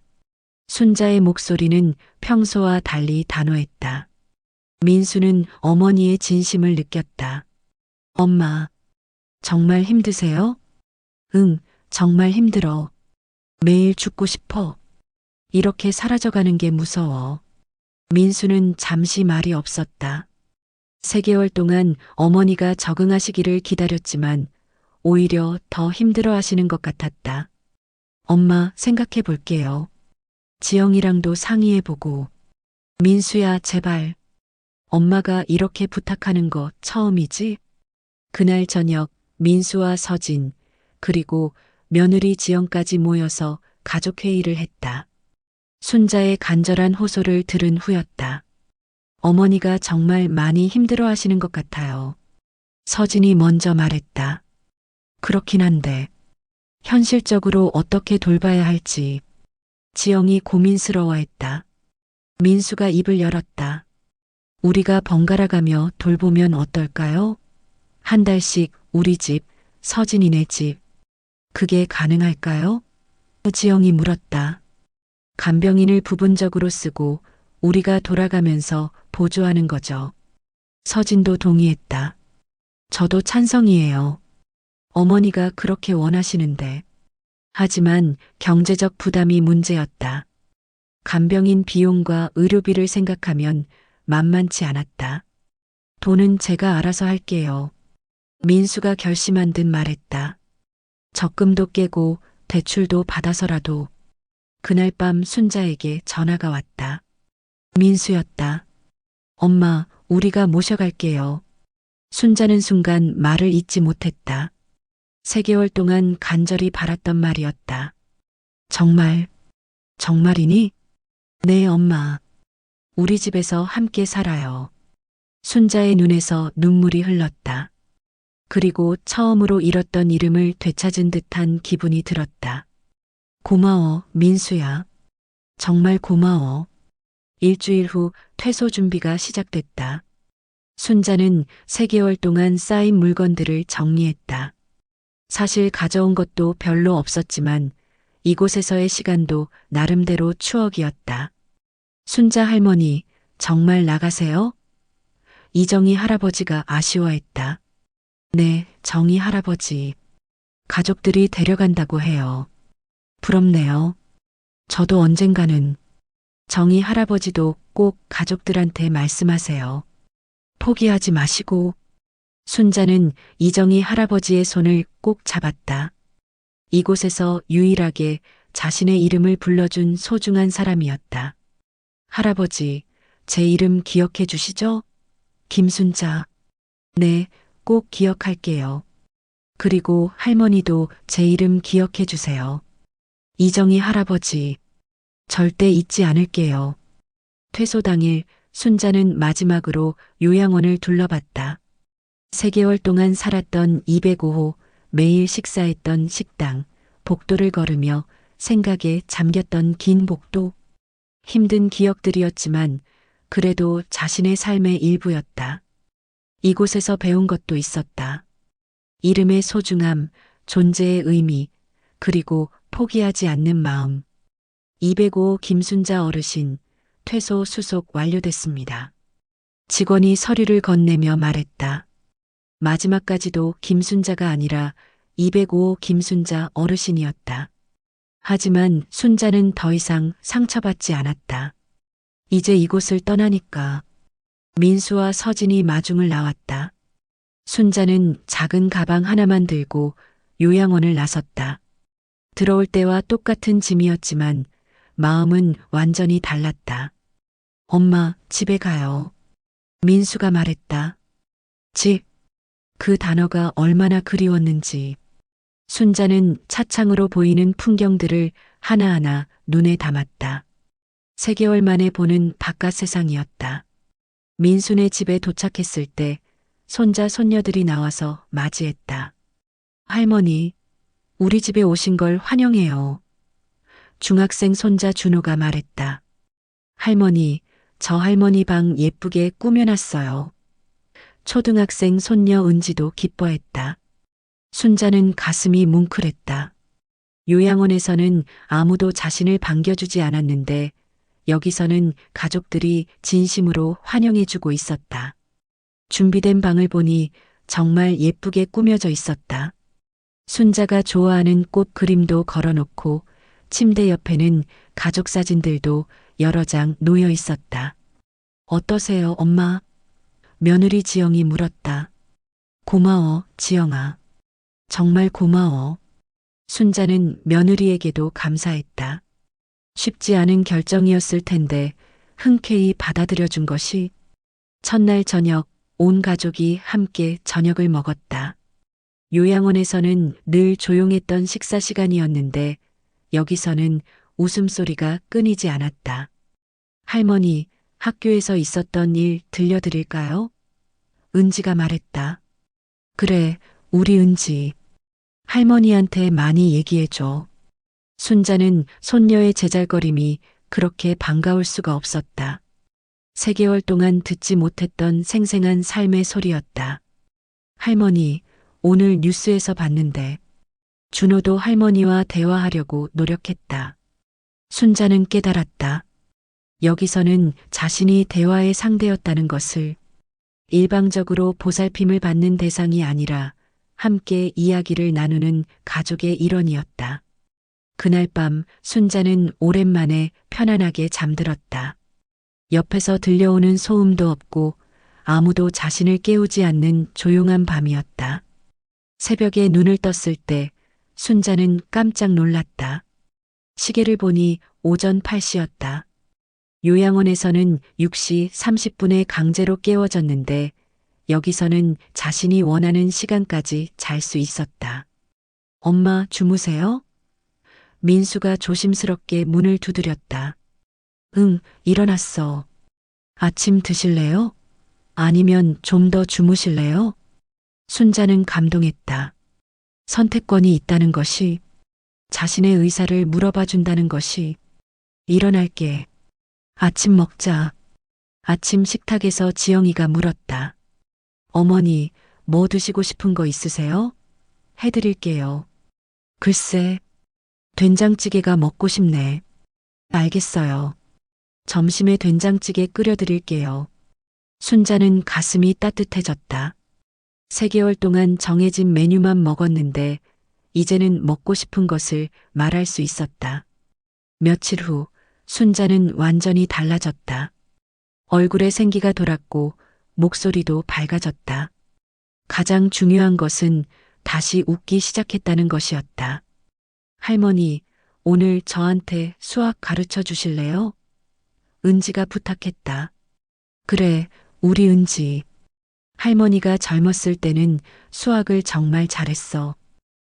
순자의 목소리는 평소와 달리 단호했다. 민수는 어머니의 진심을 느꼈다. 엄마, 정말 힘드세요? 응, 정말 힘들어. 매일 죽고 싶어. 이렇게 사라져가는 게 무서워. 민수는 잠시 말이 없었다. 3개월 동안 어머니가 적응하시기를 기다렸지만 오히려 더 힘들어 하시는 것 같았다. 엄마, 생각해 볼게요. 지영이랑도 상의해보고. 민수야, 제발. 엄마가 이렇게 부탁하는 거 처음이지? 그날 저녁 민수와 서진, 그리고 며느리 지영까지 모여서 가족회의를 했다. 순자의 간절한 호소를 들은 후였다. 어머니가 정말 많이 힘들어 하시는 것 같아요. 서진이 먼저 말했다. 그렇긴 한데, 현실적으로 어떻게 돌봐야 할지. 지영이 고민스러워했다. 민수가 입을 열었다. 우리가 번갈아가며 돌보면 어떨까요? 한 달씩 우리 집, 서진이네 집. 그게 가능할까요? 지영이 물었다. 간병인을 부분적으로 쓰고 우리가 돌아가면서 보조하는 거죠. 서진도 동의했다. 저도 찬성이에요. 어머니가 그렇게 원하시는데. 하지만 경제적 부담이 문제였다. 간병인 비용과 의료비를 생각하면 만만치 않았다. 돈은 제가 알아서 할게요. 민수가 결심한 듯 말했다. 적금도 깨고 대출도 받아서라도. 그날 밤 순자에게 전화가 왔다. 민수였다. 엄마, 우리가 모셔갈게요. 순자는 순간 말을 잇지 못했다. 3개월 동안 간절히 바랐던 말이었다. 정말, 정말이니? 네, 엄마. 우리 집에서 함께 살아요. 순자의 눈에서 눈물이 흘렀다. 그리고 처음으로 잃었던 이름을 되찾은 듯한 기분이 들었다. 고마워, 민수야. 정말 고마워. 일주일 후 퇴소 준비가 시작됐다. 순자는 3개월 동안 쌓인 물건들을 정리했다. 사실 가져온 것도 별로 없었지만 이곳에서의 시간도 나름대로 추억이었다. 순자 할머니, 정말 나가세요? 이정희 할아버지가 아쉬워했다. 네, 정희 할아버지. 가족들이 데려간다고 해요. 부럽네요. 저도 언젠가는. 정희 할아버지도 꼭 가족들한테 말씀하세요. 포기하지 마시고. 순자는 이정희 할아버지의 손을 꼭 잡았다. 이곳에서 유일하게 자신의 이름을 불러준 소중한 사람이었다. 할아버지, 제 이름 기억해 주시죠? 김순자. 네, 꼭 기억할게요. 그리고 할머니도 제 이름 기억해 주세요. 이정희 할아버지. 절대 잊지 않을게요. 퇴소 당일 순자는 마지막으로 요양원을 둘러봤다. 3개월 동안 살았던 205호, 매일 식사했던 식당, 복도를 걸으며 생각에 잠겼던 긴 복도. 힘든 기억들이었지만 그래도 자신의 삶의 일부였다. 이곳에서 배운 것도 있었다. 이름의 소중함, 존재의 의미, 그리고 포기하지 않는 마음. 205 김순자 어르신, 퇴소 수속 완료됐습니다. 직원이 서류를 건네며 말했다. 마지막까지도 김순자가 아니라 205 김순자 어르신이었다. 하지만 순자는 더 이상 상처받지 않았다. 이제 이곳을 떠나니까. 민수와 서진이 마중을 나왔다. 순자는 작은 가방 하나만 들고 요양원을 나섰다. 들어올 때와 똑같은 짐이었지만 마음은 완전히 달랐다. 엄마, 집에 가요. 민수가 말했다. 집. 그 단어가 얼마나 그리웠는지. 순자는 차창으로 보이는 풍경들을 하나하나 눈에 담았다. 3개월 만에 보는 바깥 세상이었다. 민수네 집에 도착했을 때 손자 손녀들이 나와서 맞이했다. 할머니, 우리 집에 오신 걸 환영해요. 중학생 손자 준호가 말했다. 할머니, 저 할머니 방 예쁘게 꾸며놨어요. 초등학생 손녀 은지도 기뻐했다. 순자는 가슴이 뭉클했다. 요양원에서는 아무도 자신을 반겨주지 않았는데 여기서는 가족들이 진심으로 환영해주고 있었다. 준비된 방을 보니 정말 예쁘게 꾸며져 있었다. 순자가 좋아하는 꽃 그림도 걸어놓고 침대 옆에는 가족 사진들도 여러 장 놓여 있었다. 어떠세요, 엄마? 며느리 지영이 물었다. 고마워, 지영아. 정말 고마워. 순자는 며느리에게도 감사했다. 쉽지 않은 결정이었을 텐데 흔쾌히 받아들여준 것이. 첫날 저녁 온 가족이 함께 저녁을 먹었다. 요양원에서는 늘 조용했던 식사 시간이었는데 여기서는 웃음소리가 끊이지 않았다. 할머니, 학교에서 있었던 일 들려드릴까요? 은지가 말했다. 그래, 우리 은지. 할머니한테 많이 얘기해줘. 순자는 손녀의 제잘거림이 그렇게 반가울 수가 없었다. 3개월 동안 듣지 못했던 생생한 삶의 소리였다. 할머니, 오늘 뉴스에서 봤는데. 준호도 할머니와 대화하려고 노력했다. 순자는 깨달았다. 여기서는 자신이 대화의 상대였다는 것을. 일방적으로 보살핌을 받는 대상이 아니라 함께 이야기를 나누는 가족의 일원이었다. 그날 밤 순자는 오랜만에 편안하게 잠들었다. 옆에서 들려오는 소음도 없고 아무도 자신을 깨우지 않는 조용한 밤이었다. 새벽에 눈을 떴을 때 순자는 깜짝 놀랐다. 시계를 보니 오전 8시였다. 요양원에서는 6시 30분에 강제로 깨워졌는데 여기서는 자신이 원하는 시간까지 잘 수 있었다. 엄마 주무세요? 민수가 조심스럽게 문을 두드렸다. 응, 일어났어. 아침 드실래요? 아니면 좀 더 주무실래요? 순자는 감동했다. 선택권이 있다는 것이, 자신의 의사를 물어봐 준다는 것이, 일어날게. 아침 먹자. 아침 식탁에서 지영이가 물었다. 어머니, 뭐 드시고 싶은 거 있으세요? 해드릴게요. 글쎄, 된장찌개가 먹고 싶네. 알겠어요. 점심에 된장찌개 끓여드릴게요. 순자는 가슴이 따뜻해졌다. 3개월 동안 정해진 메뉴만 먹었는데 이제는 먹고 싶은 것을 말할 수 있었다. 며칠 후 순자는 완전히 달라졌다. 얼굴에 생기가 돌았고 목소리도 밝아졌다. 가장 중요한 것은 다시 웃기 시작했다는 것이었다. 할머니, 오늘 저한테 수학 가르쳐 주실래요? 은지가 부탁했다. 그래, 우리 은지. 할머니가 젊었을 때는 수학을 정말 잘했어.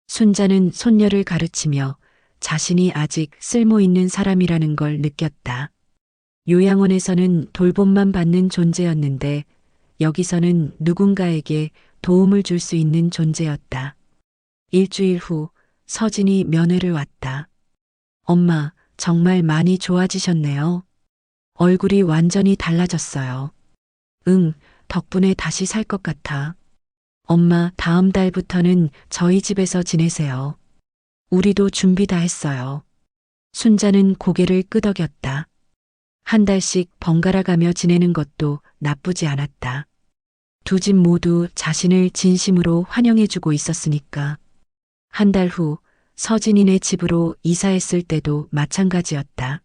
순자는 손녀를 가르치며 자신이 아직 쓸모 있는 사람이라는 걸 느꼈다. 요양원에서는 돌봄만 받는 존재였는데 여기서는 누군가에게 도움을 줄 수 있는 존재였다. 일주일 후 서진이 면회를 왔다. 엄마, 정말 많이 좋아지셨네요. 얼굴이 완전히 달라졌어요. 응, 덕분에 다시 살 것 같아. 엄마, 다음 달부터는 저희 집에서 지내세요. 우리도 준비 다 했어요. 순자는 고개를 끄덕였다. 한 달씩 번갈아 가며 지내는 것도 나쁘지 않았다. 두 집 모두 자신을 진심으로 환영해주고 있었으니까. 한 달 후 서진이네 집으로 이사했을 때도 마찬가지였다.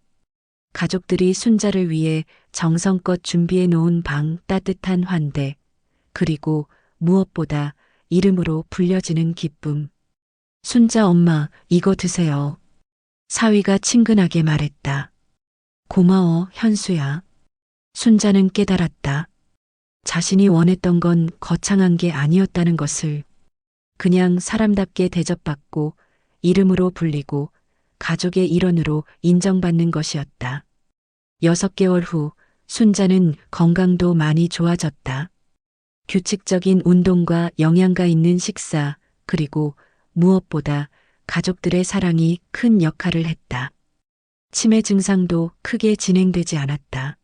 가족들이 순자를 위해 정성껏 준비해 놓은 방, 따뜻한 환대, 그리고 무엇보다 이름으로 불려지는 기쁨. 순자 엄마, 이거 드세요. 사위가 친근하게 말했다. 고마워, 현수야. 순자는 깨달았다. 자신이 원했던 건 거창한 게 아니었다는 것을. 그냥 사람답게 대접받고 이름으로 불리고 가족의 일원으로 인정받는 것이었다. 6개월 후 순자는 건강도 많이 좋아졌다. 규칙적인 운동과 영양가 있는 식사, 그리고 무엇보다 가족들의 사랑이 큰 역할을 했다. 치매 증상도 크게 진행되지 않았다.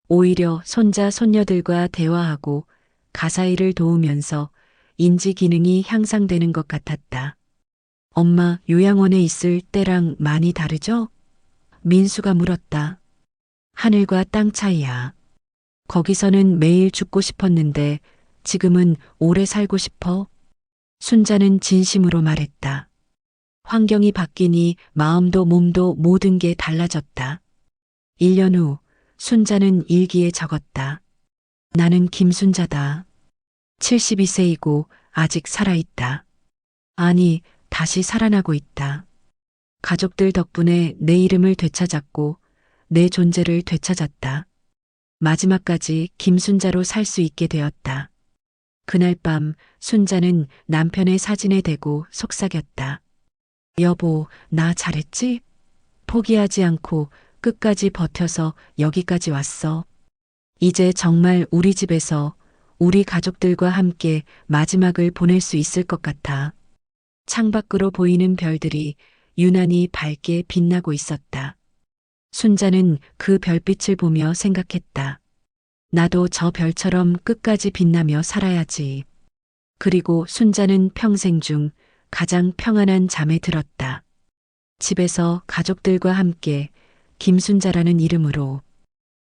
오히려 손자, 손녀들과 대화하고 가사일을 도우면서 인지 기능이 향상되는 것 같았다. 엄마, 요양원에 있을 때랑 많이 다르죠? 민수가 물었다. 하늘과 땅 차이야. 거기서는 매일 죽고 싶었는데 지금은 오래 살고 싶어? 순자는 진심으로 말했다. 환경이 바뀌니 마음도 몸도 모든 게 달라졌다. 1년 후 순자는 일기에 적었다. 나는 김순자다. 72세이고 아직 살아있다. 아니, 다시 살아나고 있다. 가족들 덕분에 내 이름을 되찾았고 내 존재를 되찾았다. 마지막까지 김순자로 살 수 있게 되었다. 그날 밤 순자는 남편의 사진에 대고 속삭였다. 여보, 나 잘했지? 포기하지 않고 끝까지 버텨서 여기까지 왔어. 이제 정말 우리 집에서 우리 가족들과 함께 마지막을 보낼 수 있을 것 같아. 창밖으로 보이는 별들이 유난히 밝게 빛나고 있었다. 순자는 그 별빛을 보며 생각했다. 나도 저 별처럼 끝까지 빛나며 살아야지. 그리고 순자는 평생 중 가장 평안한 잠에 들었다. 집에서 가족들과 함께 김순자라는 이름으로